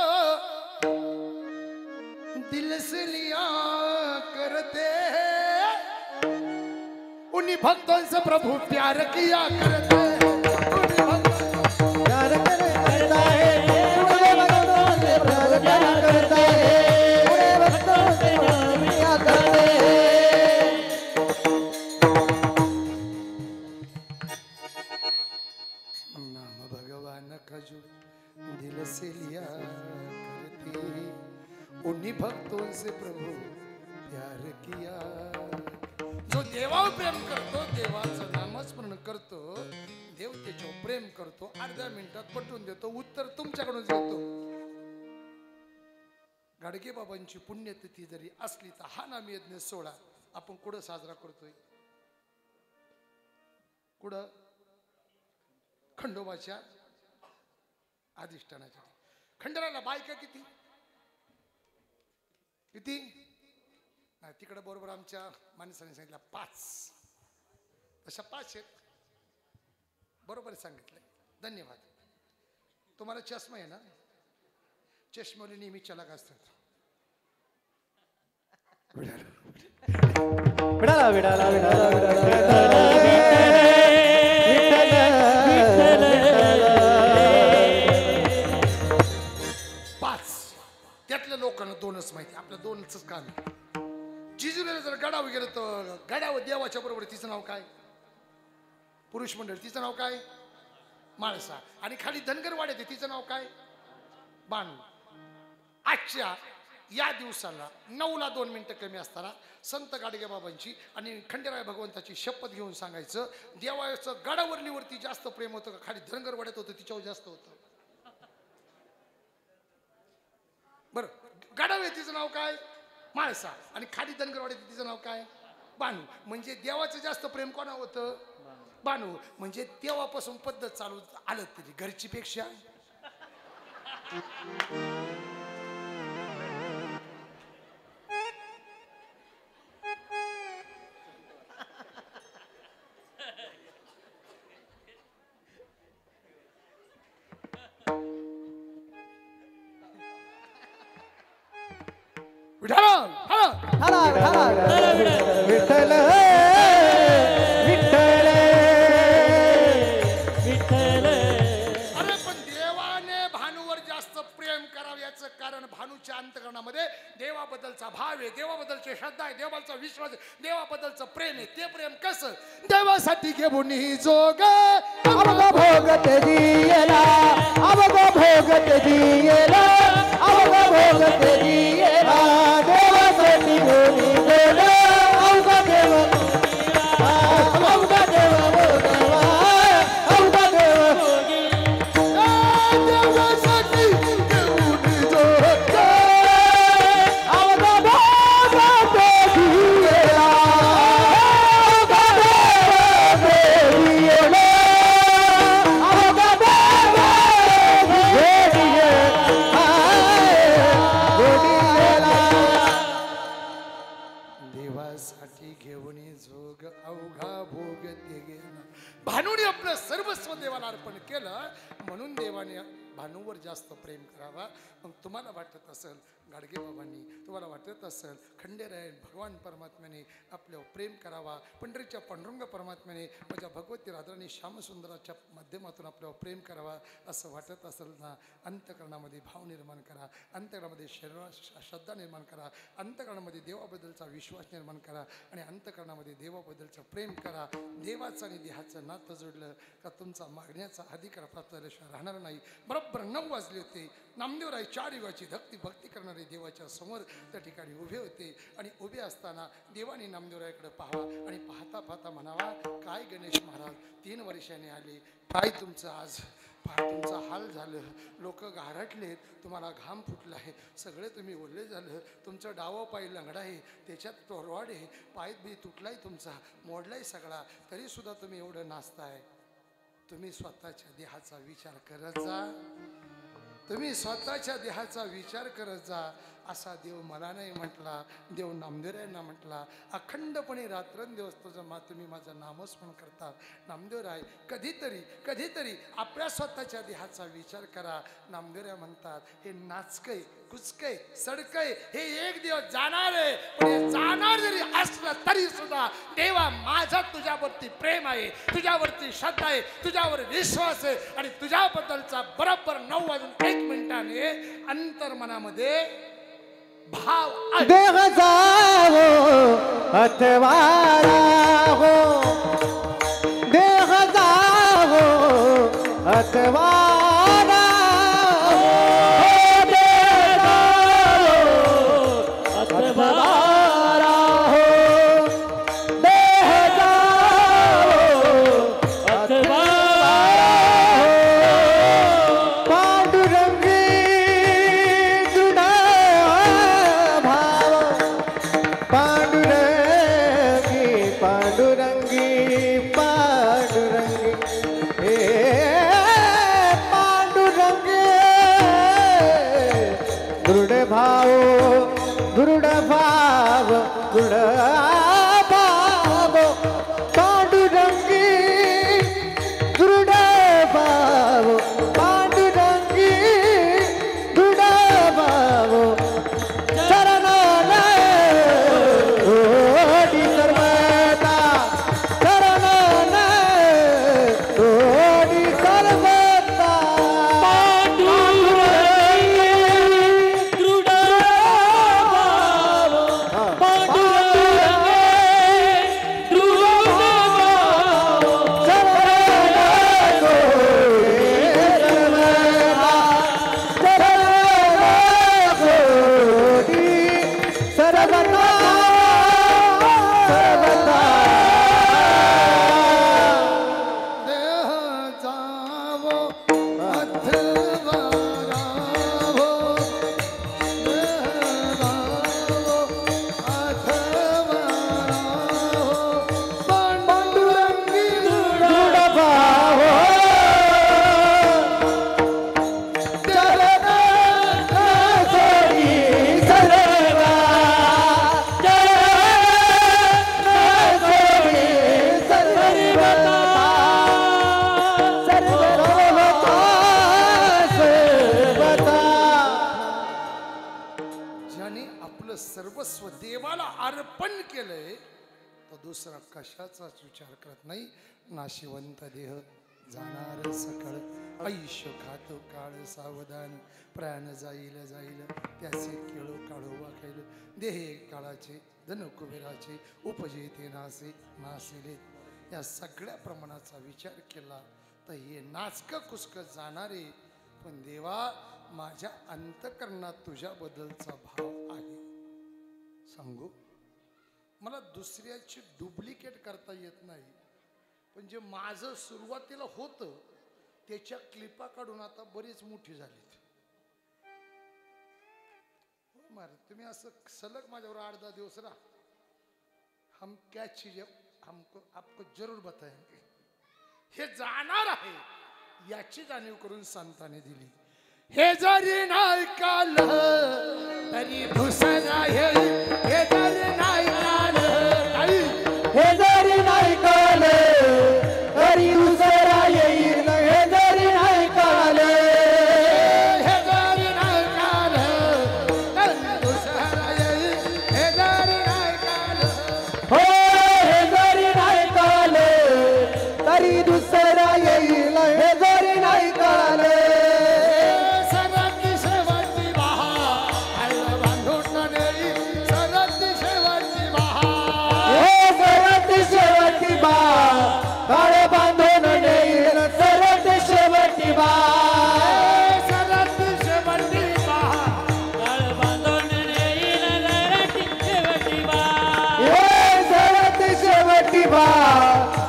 दिल से लिया करते हैं, उन्हीं भक्तों से प्रभु प्यार किया करते हैं, उन्हीं भक्तों से प्यार करता है, उन्हीं भक्तों से प्यार करता है, खुदा का जो दिल से लिया करती, उन्हीं भक्तों से प्रभु प्यार किया। जो देवावर प्रेम करतो, देवाचं नामस्मरण करतो, देव त्याच्यावर प्रेम करतो, अर्ध्या मिनिटात पटवून देतो, उत्तर तुमच्याकडून येतो। गाडगे बाबांची पुण्यतिथी जरी असली तर हा नाम यज्ञ सोहळा आपण कुठं साजरा करतोय? कुठं? खंडोबाच्या अधिष्ठानाच्या खंडोबाला बायका किती किती? तिकडे बरोबर आमच्या माणसाने सांगितलं 5, तशा 5 आहेत, बरोबर सांगितलंय, धन्यवाद। तुम्हाला चष्मा आहे ना? चष्मेवाले नेहमी चलाक असतात। विडाला विडाला विडाला विडाला 5 त्यातल्या लोकांना 2च माहिती, आपल्या 2च काम आहे। जिजुरीला जर गडावर गेलं तर गडावर देवाच्या बरोबर तिचं नाव काय? पुरुष मंडळ, तिचं नाव काय? माळसा। आणि खाली धनगरवाड्यात आहे, तिचं नाव काय? बाणू। आजच्या या दिवसाला 9ला 2 मिनिटं कमी असताना संत गाडगे बाबांची आणि खंडेराय भगवंताची शपथ घेऊन सांगायचं, देवाचं गडावरलीवरती जास्त प्रेम होतं का खाली धनगरवाड्यात होतं तिच्यावर जास्त होतं? बरं, गडावर तिचं नाव काय? माळसा। आणि खाली धनगरवाड्यात तिचं नाव काय? बाणू। म्हणजे देवाचं जास्त प्रेम कोणा होतं? बाणू। म्हणजे तेव्हापासून पद्धत चालू आलं तरी घरची पेक्षा विठ्ठल विठ्ठल विठ्ठल। अरे पण देवाने भानूवर जास्त प्रेम करावं याचं कारण भानूच्या अंतकरणामध्ये देवाबद्दलचा भाव आहे, देवाबद्दलची श्रद्धा आहे, देवाचा विश्वास आहे, देवाबद्दलचं प्रेम आहे। ते प्रेम कसं? देवासाठी घेऊन ही जोग अवघ भोगत दियला, अवघ भोगत दियला, अवघ भोगत दियला, देवासाठी घेऊन गेला, अवघ देव अवघ देव भोगवा, अवघ देव देवासाठी घेऊन जोग अवघ भोगत दियला, अवघ देव दियला, अवघ देवासाठी घेऊन जोग अवघा भोग ते गेला। भानूने आपलं सर्वस्व देवाला अर्पण केलं, म्हणून देवाने भानूवर जास्त प्रेम करावा। मग तुम्हाला वाटत असेल गाडगे बाबांनी, तुम्हाला वाटत असेल खंडेराय भगवान परमात्म्याने आपल्यावर प्रेम करावा, पंढरीच्या पांडुरंग परमात्म्याने माझ्या भगवती राधाराणी श्यामसुंदराच्या माध्यमातून आपल्यावर प्रेम करावा असं वाटत असेल ना, अंतकरणामध्ये भाव निर्माण करा, अंतकरणामध्ये श्रद्धा निर्माण करा, अंतकरणामध्ये देवाबद्दलचा विश्वास निर्माण करा आणि अंतकरणामध्ये देवाबद्दलचं प्रेम करा। देवाचं आणि देहाचं नातं जोडलं का तुमचा मागण्याचा अधिकार प्राप्त झाल्याशिवाय राहणार नाही। बरोबर 9 वाजले होते, नामदेवराय 4 युगाची भक्ती करणारे देवाच्या समोर त्या ठिकाणी उभे होते आणि उभे असताना देवाने नामदेवरायकडे पाहावा आणि पाहता पाहता म्हणावा, काय गणेश महाराज 3 वर्षाने आले, काय तुमचं आज तुमचा हाल झालं, लोक घारटलेत, तुम्हाला घाम फुटला आहे, सगळे तुम्ही ओले झालं, तुमचं डावं पाय लंगडा आहे, त्याच्यात तोरवाड आहे, पाय बी तुटलाय तुमचा, मोडलाय सगळा, तरीसुद्धा तुम्ही एवढं नाचताय। तुम्ही स्वतःच्या देहाचा विचार करत जा, तुम्ही स्वतःच्या देहाचा विचार करत जा। असा देव मला नाही म्हटला, देव नामदेवरायांना म्हटला, अखंडपणे रात्रंदिवस तुझं तुम्ही माझं नामस्मरण करता। नामदेवराय कधीतरी आपल्या स्वतःच्या देहाचा विचार करा। नामदेवराय म्हणतात, हे नाचकय कुचकय सडकय हे एक दिवस जाणार आहे, पण हे जाणार जरी असलं तरी सुद्धा देवा माझा तुझ्यावरती प्रेम आहे, तुझ्यावरती श्रद्धा आहे, तुझ्यावर विश्वास आहे आणि तुझ्याबद्दलचा बरोबर 9:01 अंतर्मनामध्ये भाव देह जाओ अथवारा हो, देह जाओ अथवारा ना अथवारा हो देह जाओ अथवारा हो पांडुरंगी दृढ भाव पांडुरंगी पांडुरंगी पांडुरंगी हे पांडुरंगी दृढ भाव दृढ भाव दृढ भाव पांडुरंगी दृढ भाव पांडुरंगी दृढ भाव चरणाला ओढी सर्वदा चरणाला ओढी सर्वदा सर्वस्व देवाला अर्पण केलंय तो दुसरा कशाचाच विचार करत नाही. नाशिवंत देह जाणार सकळ आयुष्य खातो काळ सावधान प्राण जाईल जाईल त्याचे केळो काढो वाखाईल देहे काळाचे धन कुबेराचे उपजेते नासे नासिले. या सगळ्या प्रमाणाचा विचार केला तर हे नाचक कुसक जाणारे पण देवा माझ्या अंतकरणात तुझ्याबद्दलचा भाव आहे. सांगू मला दुसऱ्याची डुप्लिकेट करता येत नाही पण जे माझं सुरुवातीला होतं त्याच्या क्लिपा काढून आता बरीच मोठी झालीत. तुम्ही असं सलग माझ्यावर 8-10 दिवस राहा हम क्या चीज हमको आपको जरूर बताएंगे. हे जाणार आहे याची जाणीव करून संतांनी दिली. हे जरी नाही काल तरी दुसरा येईल हे जरी नाही काल हे जरी नाही काल तरी दुसरा येईल हे जरी नाही काल हे जरी नाही काल तरी दुसरा येईल हे जरी नाही काल हो हे जरी नाही काल तरी दुसरा येईल हे जरी नाही काल काळे बांधून नेईल सरत शेवटी बा सरत शेवटी बा काळ बांधून नेईल शेवटी बा सरत शेवटी बा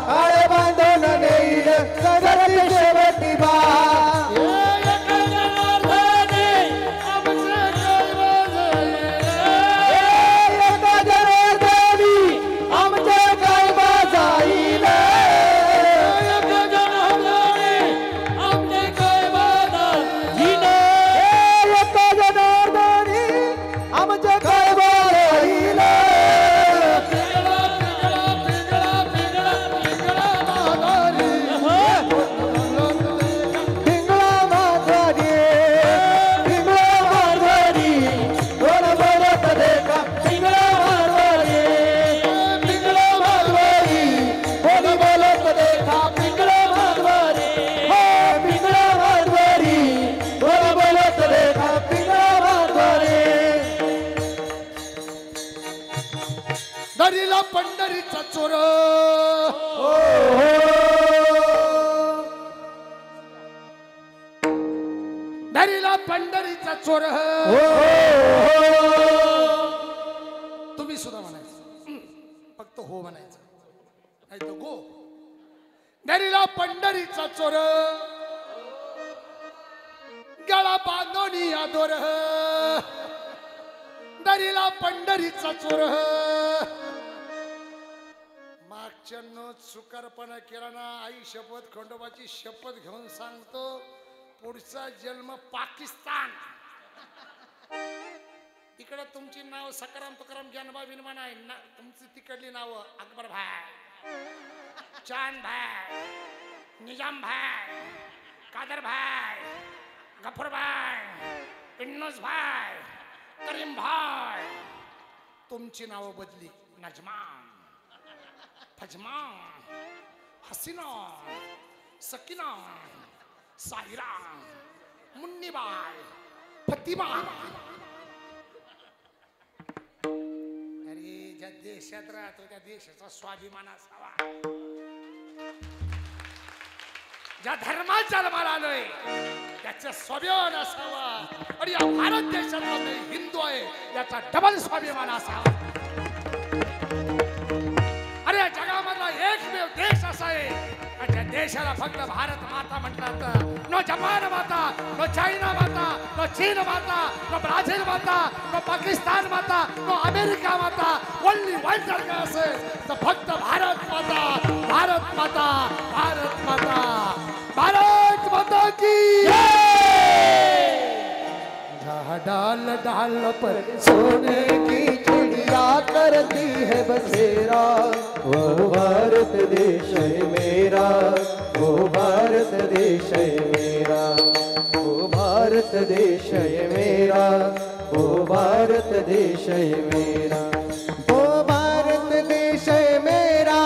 काळे बांधून नेईल सरत शेवटी बा दरीला पंढरीचा चोर धरीला पंढरीचा चोर तुम्ही सुद्धा म्हणायचं फक्त हो म्हणायचं नाही तर गो धरीला पंढरीचा चोर गळा बांधोनी आदोर धरीला पंढरीचा चोर मागच्यानं चुकारपणा केला ना आई शपथ खंडोबाची शपथ घेऊन सांगतो पुढचा जन्म पाकिस्तान इकडे तुमची नाव सकाराम तुकाराम जानबा बिनमान आहे ना तुमची तिकडली नाव अकबर भाई चांद भाई निजाम भाई कादर भाई गफर भाई इन्नोस भाई करीम भाई तुमची नाव बदली नजमान फजमा हसीना सकीना साहिरा मुन्नीबाई फतिमा अरे ज्या देशात राहतो त्या देशाचा स्वाभिमान असावा ज्या धर्मात जन्माला आलोय त्याचा स्वाभिमान असावा आणि या भारत देशातला हिंदू आहे याचा डबल स्वाभिमान असावा अरे जगामधला एकमेव देश असा आहे त्या देशाला फक्त भारत माता म्हटलं तर नो जपान माता नो चायना माता नो चीन माता नो ब्राझील माता नो पाकिस्तान माता नो अमेरिका माता ओनली वन जर का असेल तर फक्त भारत माता भारत माता भारत माता भारत माता की जहाँ डाल डाल पर सोने की चिड़िया करती है बसेरा वो भारत देश है मेरा वो भारत देश है मेरा वो भारत देश है मेरा वो भारत देश है मेरा वो भारत देश है मेरा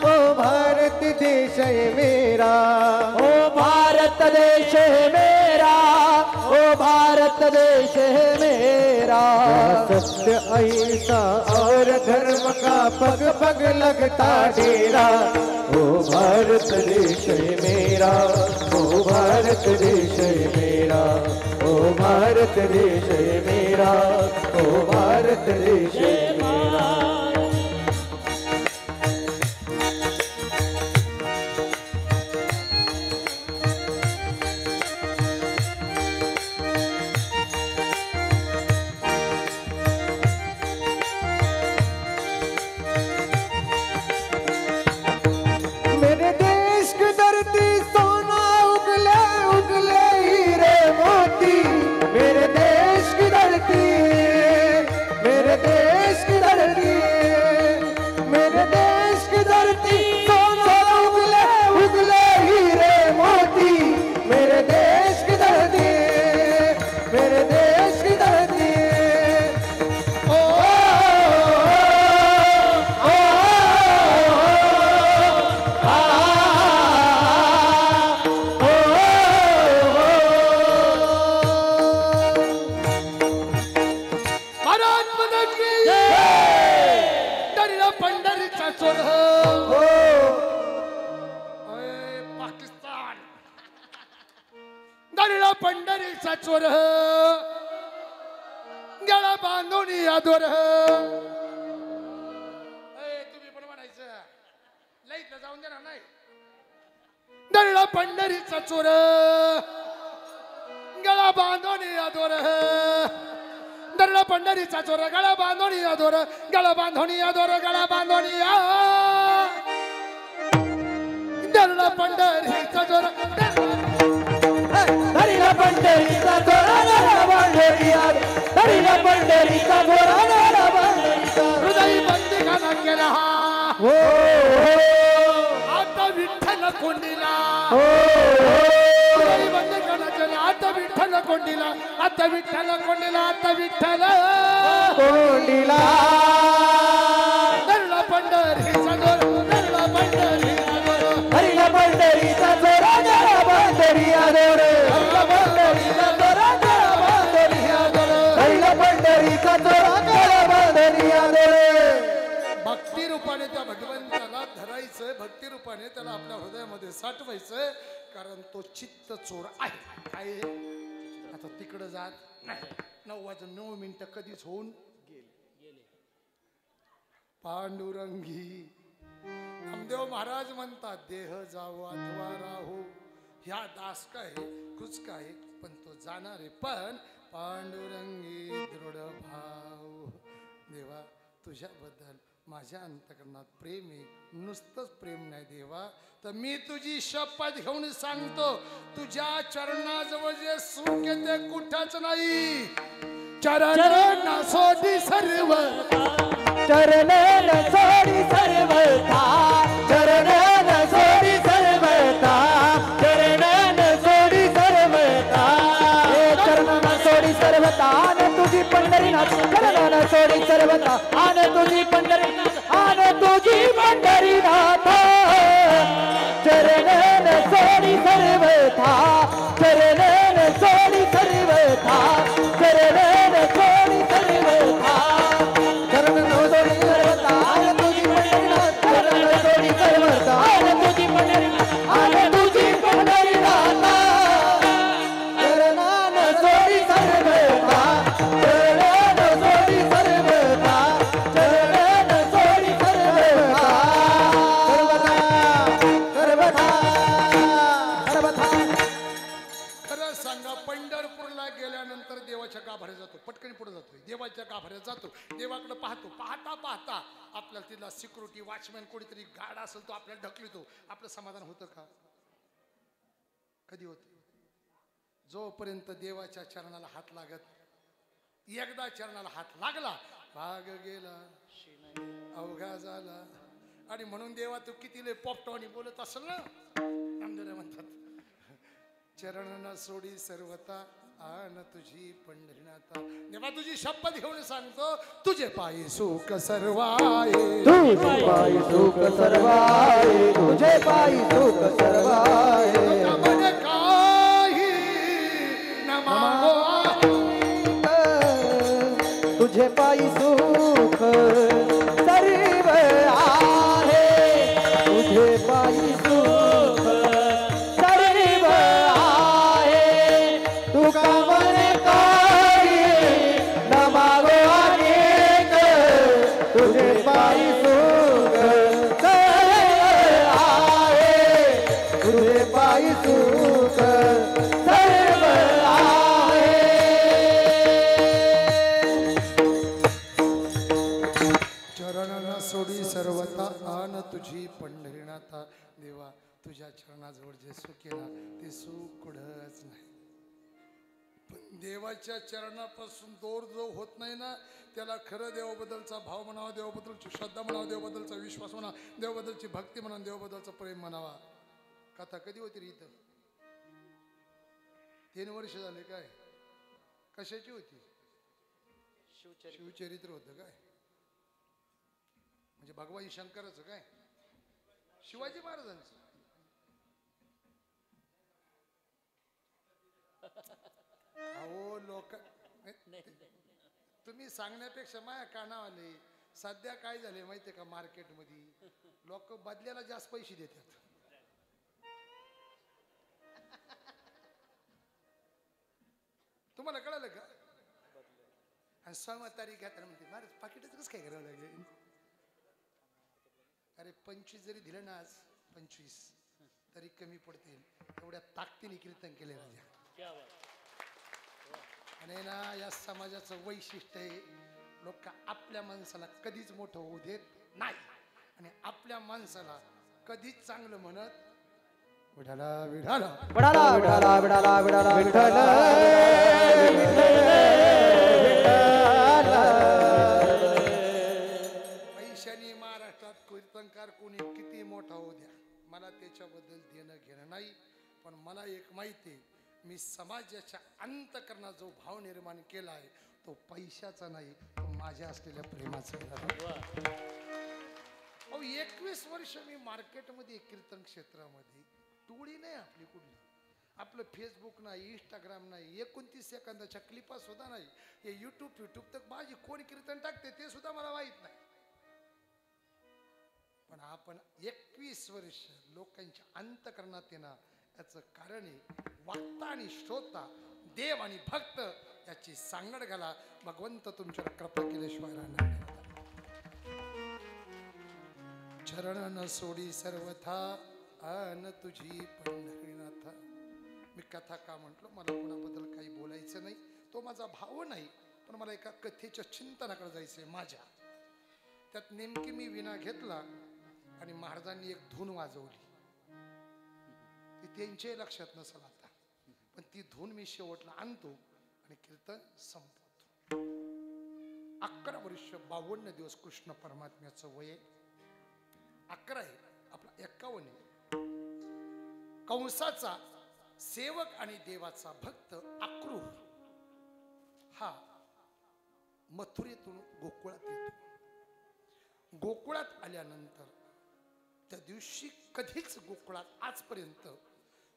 वो भारत देश है मेरा वो भारत देश है मेरा वो भारत देश है मेरा सत्य अहिंसा और धर्म का पग पग लगता डेरा वो भारत देश है मेरा वो भारत देश है मेरा वो भारत देश है मेरा वो भारत देश है मेरा पंढरीचा चोर गळा बांधून यादोर तुम्ही पण म्हणायचं लईत जाऊन देणार नाही दरला पंढरीचा चोर गळा बांधून यादोर दरला पंढरीचा चोर गळा बांधून यादोर गळा बांधून यादोर गळा बांधून या दरला पंढरीचा चोर धरीला पंढरीचा चोरा बांधरिया धरीला पंढरीचा चोरा बांधरिया हृदय बंदिखाना केला हो आता विठ्ठल कोंडीला हो हृदय बंदिखाना केला आता विठ्ठल कोंडीला आता विठ्ठल कोंडीला आता विठ्ठल कोंडीला धरला पंढरीचा चोर धरला पंढरीचा चोर धरीला पंढरीचा चोरा बांधरिया दोरे भक्ती रूपाने त्या भगवंताला धरायचं भक्ती रूपाने त्याला आपल्या हृदयामध्ये साठवायचं कारण तो चित्त चोर आहे काय आता तिकडं जात 9:09 कधीच होऊन गेले पांडुरंगी नामदेव महाराज म्हणतात देह जावो अथवा राहू ह्या दास काय कुछ काय पण तो जाणार आहे पण पांडुरंगी दृढ भाव देवा तुझ्याबद्दल माझ्या अंतकरणात प्रेम आहे नुसतंच प्रेम नाही देवा तर मी तुझी शपथ घेऊन सांगतो तुझ्या चरणाजवळ जे सुख येते कुठंच नाही चरण सोडी सर्व चरण सोडी सर्वथा चरण सोडी सर्वथा चरण सोडी सर्वथा चरण सोडी सर्वता आन तुझी पंढरीनाथ चरण सोडी सर्वता आन तुझी पंढरीनाथ आन तुझी पंढरीनाथ चरण सोडी सर्वथा चरण सोडी सर्वथा चरण सोडी सर्वथा चरण सोडी सर्वता आन तुझी पंढरीनाथ चरण सोडी सर्वता आन तुझी पंढरीनाथ आन तुझी पंढरीनाथ चरण सोडी सर्वता चरण सोडी सर्वता चरण सोडी सर्वता सर्वथा सर्वथा खरं सांगा पंढरपूरला गेल्यानंतर देवाच्या गाभाऱ्यात जातो पटकन पुढे जातो देवाच्या गाभाऱ्यात जातो देवाकडे पाहतो पाहता पाहता आपल्याला तिथला सिक्युरिटी वॉचमॅन कोणीतरी गार्ड असेल तो आपल्याला ढकलतो आपलं समाधान होतं का कधी होत जोपर्यंत देवाच्या चरणाला हात लागत एकदा चरणाला हात लागला भाग गेला अवघा झाला आणि म्हणून देवा तू किती लय पोपटवाणी बोलत असेल ना नामदेव म्हणतात चरण न सोडी सर्वता आन तुझी पंढरीनाथा देवा तुझी शपथ घेऊन सांगतो तुझे पायी सुख सर्वाये तुझे पायी सुख सर्वाये तुझे पायी सुख सर्वाये तुझ्यामध्ये काही न मागो तुझे पायी सुख सर्व आहे तुझे पायी सुख सर्व आहे तुका म्हणे काही न मागो अनेक तुझे पायी सुख सर्व आहे तुझे पायी सुख सर्व आहे चरण न सोडी सर्वता आन तुझी पंढरीनाथा देवा तुझ्या चरणाजवळ जे सुख आहे ना ते सुख कुठंच नाही पण देवाच्या चरणापासून दूर जो होत नाही ना त्याला खरं देवाबद्दलचा भाव म्हणावा देवाबद्दलची श्रद्धा म्हणावा देवाबद्दलचा विश्वास म्हणा देवाबद्दलची भक्ती म्हणा देवाबद्दलचं प्रेम म्हणावा कथा कधी होती रे इथं 3 वर्ष झाले काय कशाची होती शिवचरित्र होतं काय म्हणजे भगवान शंकराचं काय शिवाजी महाराजांचं अहो लोक तुम्ही सांगण्यापेक्षा माझ्या कानावाले सध्या काय झाले माहितीये का मार्केटमध्ये लोक बदल्याला जास्त पैसे देतात तुम्हाला कळालं का आणि 6 तारीख घेताना म्हणते महाराज पाकिटच कसं काय करावं लागेल अरे 25 जरी दिलं ना आज 25 तरी कमी पडतील एवढ्या ताकदीने कीर्तन केले राजा आणि ना या समाजाचं वैशिष्ट्य आहे लोक आपल्या माणसाला कधीच मोठं होऊ देत नाही आणि आपल्या माणसाला कधीच चांगलं म्हणत विठाला विठाला विठाला विठाला विठाला विठाला विठ्ठल पैशाने महाराष्ट्रात कीर्तनकार कोणी किती मोठा होऊ द्या मला त्याच्याबद्दल देणं घेणं नाही पण मला एक माहिती आहे मी समाजाच्या अंतकरणात जो भाव निर्माण केला आहे तो पैशाचा नाही तो माझ्या असलेल्या प्रेमाचा अहो 21 वर्ष मी मार्केटमध्ये कीर्तन क्षेत्रामध्ये टोळी नाही आपली कुठली आपलं फेसबुक नाही इंस्टाग्राम नाही 29 सेकंदाच्या क्लिपा सुद्धा नाही हे युट्यूब तर माझी कोण कीर्तन टाकते ते सुद्धा मला माहित नाही पण आपण 21 वर्ष लोकांच्या अंतकरणात येणं याचं कारण आहे वाचता आणि श्रोता देव आणि भक्त याची सांगड घाला. भगवंत तुमच्यावर कृपा केल्याशिवाय राहणार नाही. चरण न सोडी सर्वथा अन तुझी पंढरीनाथ. मी कथा का म्हटलो, मला कोणाबद्दल काही बोलायचं नाही, तो माझा भाव नाही, पण मला एका कथेच्या चिंतनाकडे जायचंय माझ्या. त्यात नेमकी मी विणा घेतला आणि महाराजांनी एक धून वाजवली. ती त्यांच्याही लक्षात नसेल आता, पण ती धून मी शेवटला आणतो आणि कीर्तन संपवतो. 11 वर्ष 52 दिवस कृष्ण परमात्म्याचं वय 11 आहे, आपला 51 आहे. कंसाचा सेवक आणि देवाचा भक्त अक्रूर हा मथुरेतून गोकुळात येतो. गोकुळात आल्यानंतर त्या दिवशी कधीच गोकुळात आजपर्यंत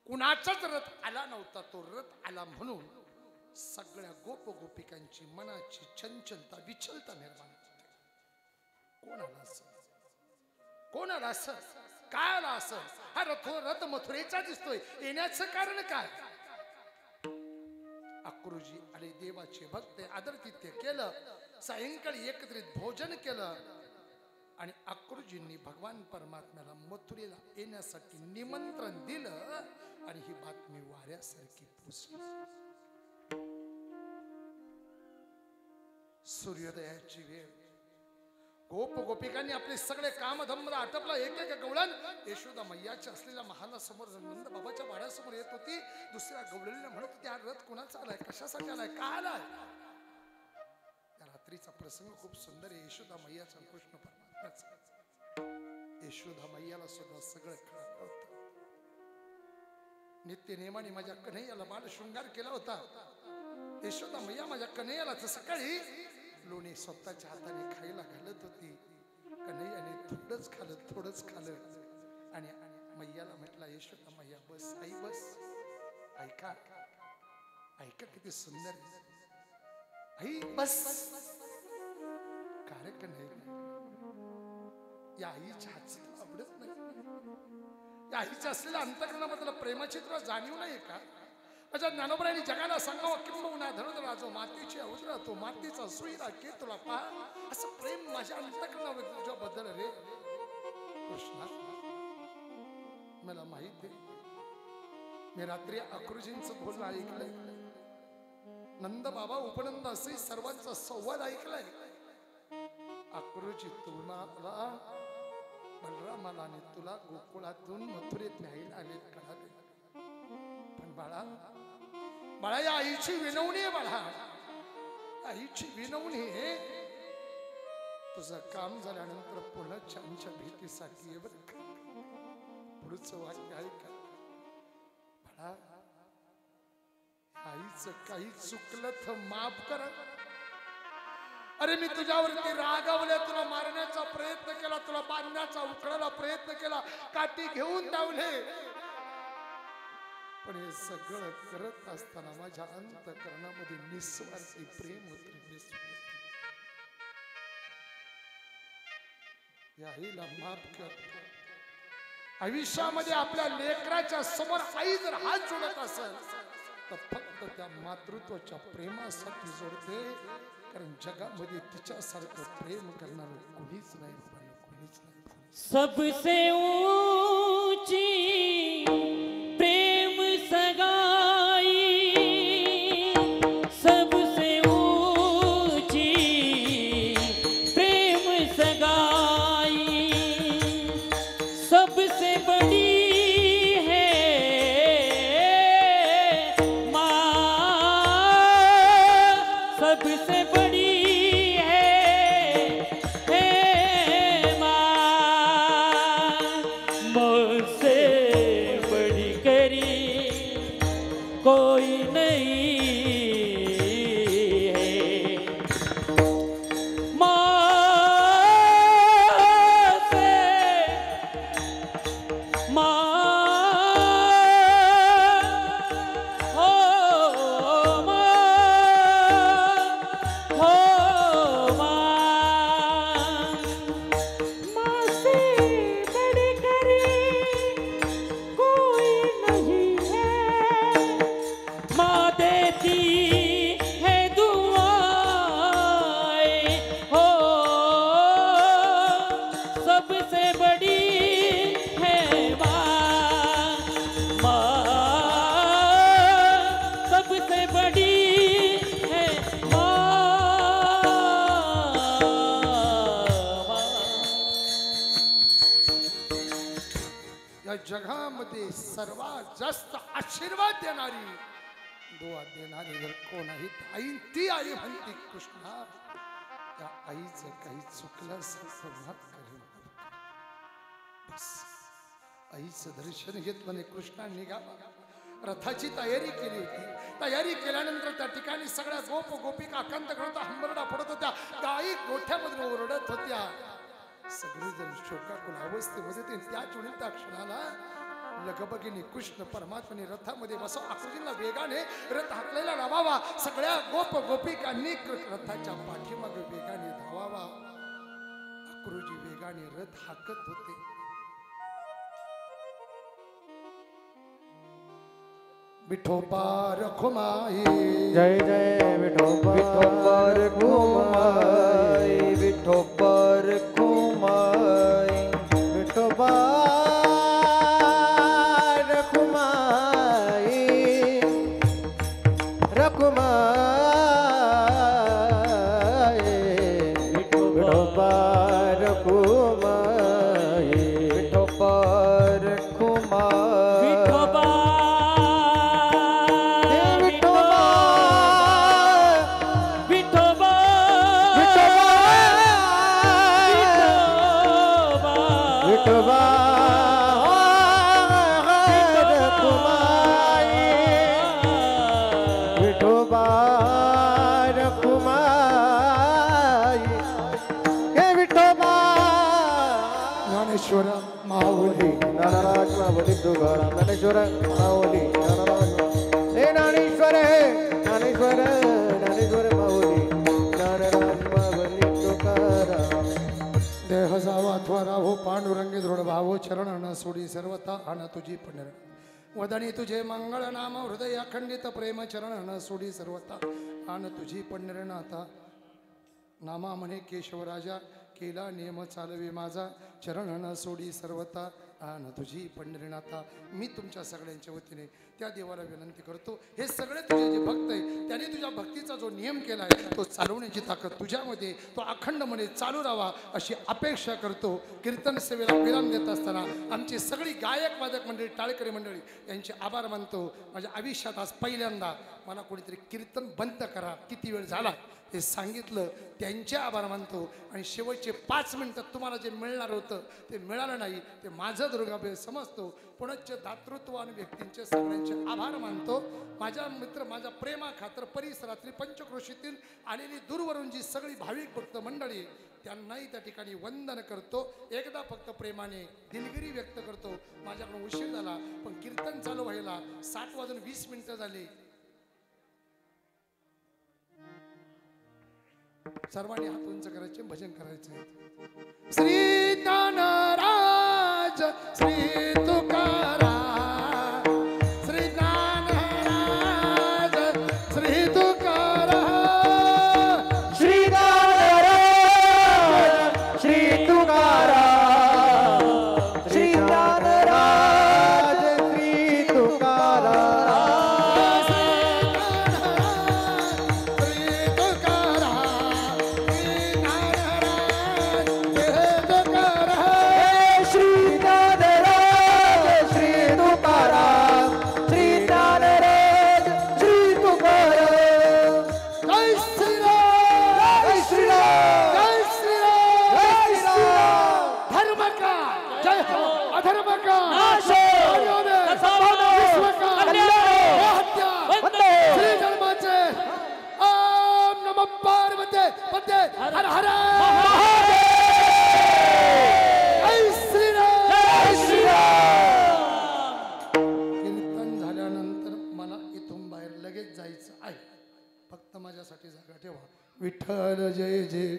कुणाचाच रथ आला नव्हता. तो रथ आला म्हणून सगळ्या गोप गोपिकांची मनाची चंचलता विचलता निर्माण होते. कोण आला असं, कोण आला असं, काय आला असं, हा रथ मथुरेचा दिसतोय, येण्याचं कारण काय? अक्रूरजी आले, देवाचे भक्त, आदरातिथ्य केलं, सायंकाळी एकत्रित भोजन केलं आणि अक्रूरजींनी भगवान परमात्म्याला मथुरेला येण्यासाठी निमंत्रण दिलं आणि ही बातमी वाऱ्यासारखी पोचली. सूर्योदयाची वेळ, गोप गोपिकांनी आपले सगळे कामधंद आटपला. एक एक गवळण यशोदा मैयाच्या असलेल्या महालासमोर नंद बाबाच्या वाड्यासमोर येत होती. दुसऱ्या गवळणीला म्हणत होती, हा रथ कोणाचा आलाय, कशासाठी आलाय, का आलाय? त्या रात्रीचा प्रसंग खूप सुंदर आहे. यशोदा मैयाचा कृष्ण परमात्म्याचा. यशोदा मैयाला सुद्धा सगळं कळत होतं. नित्य नेमाने माझ्या कन्हैयाला बाळ शृंगार केला होता. यशोदा मैया माझ्या कन्हैयाला तर सकाळी लोणी स्वतःच्या हाताने खायला घालत होती. कन्हैयाने थोडंच खाल्लं आणि मैयाला म्हटला, यशोदा मैया बस, आई बस, ऐका ऐका किती सुंदर आहे, आई बस. काय कन्हैया, या आईच्या हातचं आवडत नाही, या आईच्या असलेल्या अंतःकरणाबद्दल प्रेमाची तुला जाणीव नाही का? माझ्या ज्ञानोबरांनी जगाला सांगावं, किंबहुना धनुधरा जो मातीची अवजरा, तो मातीचा सुईरा के तुला पहा. असं प्रेम माझ्या अंतःकरणावर तुझ्याबद्दल रे कृष्णा. मला माहित आहे, मी रात्री अक्रूरजींचं बोलणं ऐकलंय. नंद बाबा उपनंद असे सर्वांचा संवाद ऐकलाय. अक्रूरजी तुम्हाला बलरामाला आणि तुला गोकुळातून मथुरेत न्यायला आले कळाले. पण बाळा या आईची विनवणी आहे. बाळा आईची विनवणी आहे. तुझं काम झाल्यानंतर पुन्हा छानच्या भेटीसाठी ये बरं का. पुढचं वाक्य आहे का बाळा, आईचं काही चुकलं तर माफ कर. अरे मी तुझ्यावरती रागावले, तुला मारण्याचा प्रयत्न केला, तुला बांधण्याचा उकळायला प्रयत्न केला, काठी घेऊन धावले, पण हे सगळं करत असताना माझ्या अंतःकरणामध्ये निस्वार्थी प्रेम होते. या आईला माफ कर. आयुष्यामध्ये आपल्या लेकराच्या समोर आई जर हात जोडत असेल तर फक्त त्या मातृत्वाच्या प्रेमासाठी जोडते, कारण जगामध्ये तिच्यासारखं प्रेम करणारं कोणीच नाही, कोणीच नाही. सबसे ऊंची प्रेम सगाई, सबसे ऊंची प्रेम सगाई, सबसे बड़ी है माँ, सबसे बड़ी है माँ, मुझसे जगामध्ये सर्वात जास्त आशीर्वाद देणारी दुआ देणारी जर कोण आहे आई, ती आई म्हणते कृष्णा त्या आईचं काही चुकलं असेल तर माफ करेल. बस आईचं दर्शन घेतलं कृष्णा निघाला. रथाची तयारी केली होती. तयारी केल्यानंतर त्या ठिकाणी सगळ्या गोप गोपिका अखंड करता हंबरडा पडत होत्या. गायी गोठ्यामधून ओरडत होत्या. सगळेजण शोकाकुल अवस्थेमध्ये ते त्याच वेळी त्या क्षणाला लगबगीने कृष्ण परमात्म्याने रथामध्ये बसव. अक्रूजींना वेगाने रथ हाकलेला लावावा. सगळ्या गोप गोपिकांनी रथाच्या पाठीमागे वेगाने धावावा. अक्रूजी वेगाने रथ हाकत होते. विठोबा रखुमाई जय जय विठोबा रखुमाई विठोबा रखुमाई विठोबा रखुमाई रखुमाई विठोबा रखुमाई विठोबा रखुमाई विठोबा विठोबा रखुमाई विठोबा रखुमाई हे विठोबा ज्ञानेश्वर माऊली नाराज माऊली तुकाराम ज्ञानेश्वर माऊली नाराज हे ज्ञानेश्वर ज्ञानेश्वर ज्ञानेश्वर माऊली नाराज माऊली तुकाराम. देह जावा त्वरा हो पांडुरंगी दृढ भावो चरण न सोडी सर्वता आन तुझी पंढर वदनी तुझे मंगळ नाम हृदय अखंडित प्रेम चरण न सोडी सर्वता आन तुझी पंढरनाथा. नामा म्हणे केशवराजा केला नियम चालवे माझा चरण न सोडी सर्वता आन तुझी पंढरीनाथा. मी तुमच्या सगळ्यांच्या वतीने त्या देवाला विनंती करतो. हे सगळे तुझे जे भक्त आहे त्यांनी तुझ्या भक्तीचा जो नियम केला आहे तो चालवण्याची ताकद तुझ्यामध्ये तो अखंडमध्ये चालू राहावा अशी अपेक्षा करतो. कीर्तन सेवेला विराम देत असताना आमची सगळी गायक वादक मंडळी टाळकरी मंडळी यांचे आभार मानतो. माझ्या आयुष्यात आज पहिल्यांदा मला कोणीतरी कीर्तन बंद करा किती वेळ झाला हे सांगितलं. त्यांचे आभार मानतो. आणि शेवटचे 5 मिनिटं तुम्हाला जे मिळणार होतं ते मिळालं नाही ते माझं दुर्गाभय समजतो. पुनश्च दातृत्वान व्यक्तींचे सगळ्यांचे आभार मानतो. माझ्या मित्र माझ्या प्रेमा खातर परिसरातली पंचक्रोशीतील आलेली दूरवरून जी सगळी भाविक भक्त मंडळी त्यांनाही त्या ठिकाणी वंदन करतो. एकदा फक्त प्रेमाने दिलगिरी व्यक्त करतो. माझ्याकडून उशीर झाला पण कीर्तन चालू व्हायला 7:20 झाली. सर्वांनी हात उंच करायचे भजन करायचे. श्री ज्ञानराज श्री तुकाराम श्री ज्ञानराज श्री तुकाराम श्री ज्ञानराज श्री तुकाराम श्री ज्ञानराज श्री तुकाराम हर हर कीर्तन झाल्यानंतर मला इथून बाहेर लगेच जायचं आहे. फक्त माझ्यासाठी जागा ठेवा. विठ्ठल जय जय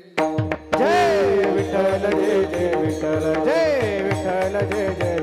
जय विठ्ठल जय जय विठ्ठल जय विठ्ठल जय जय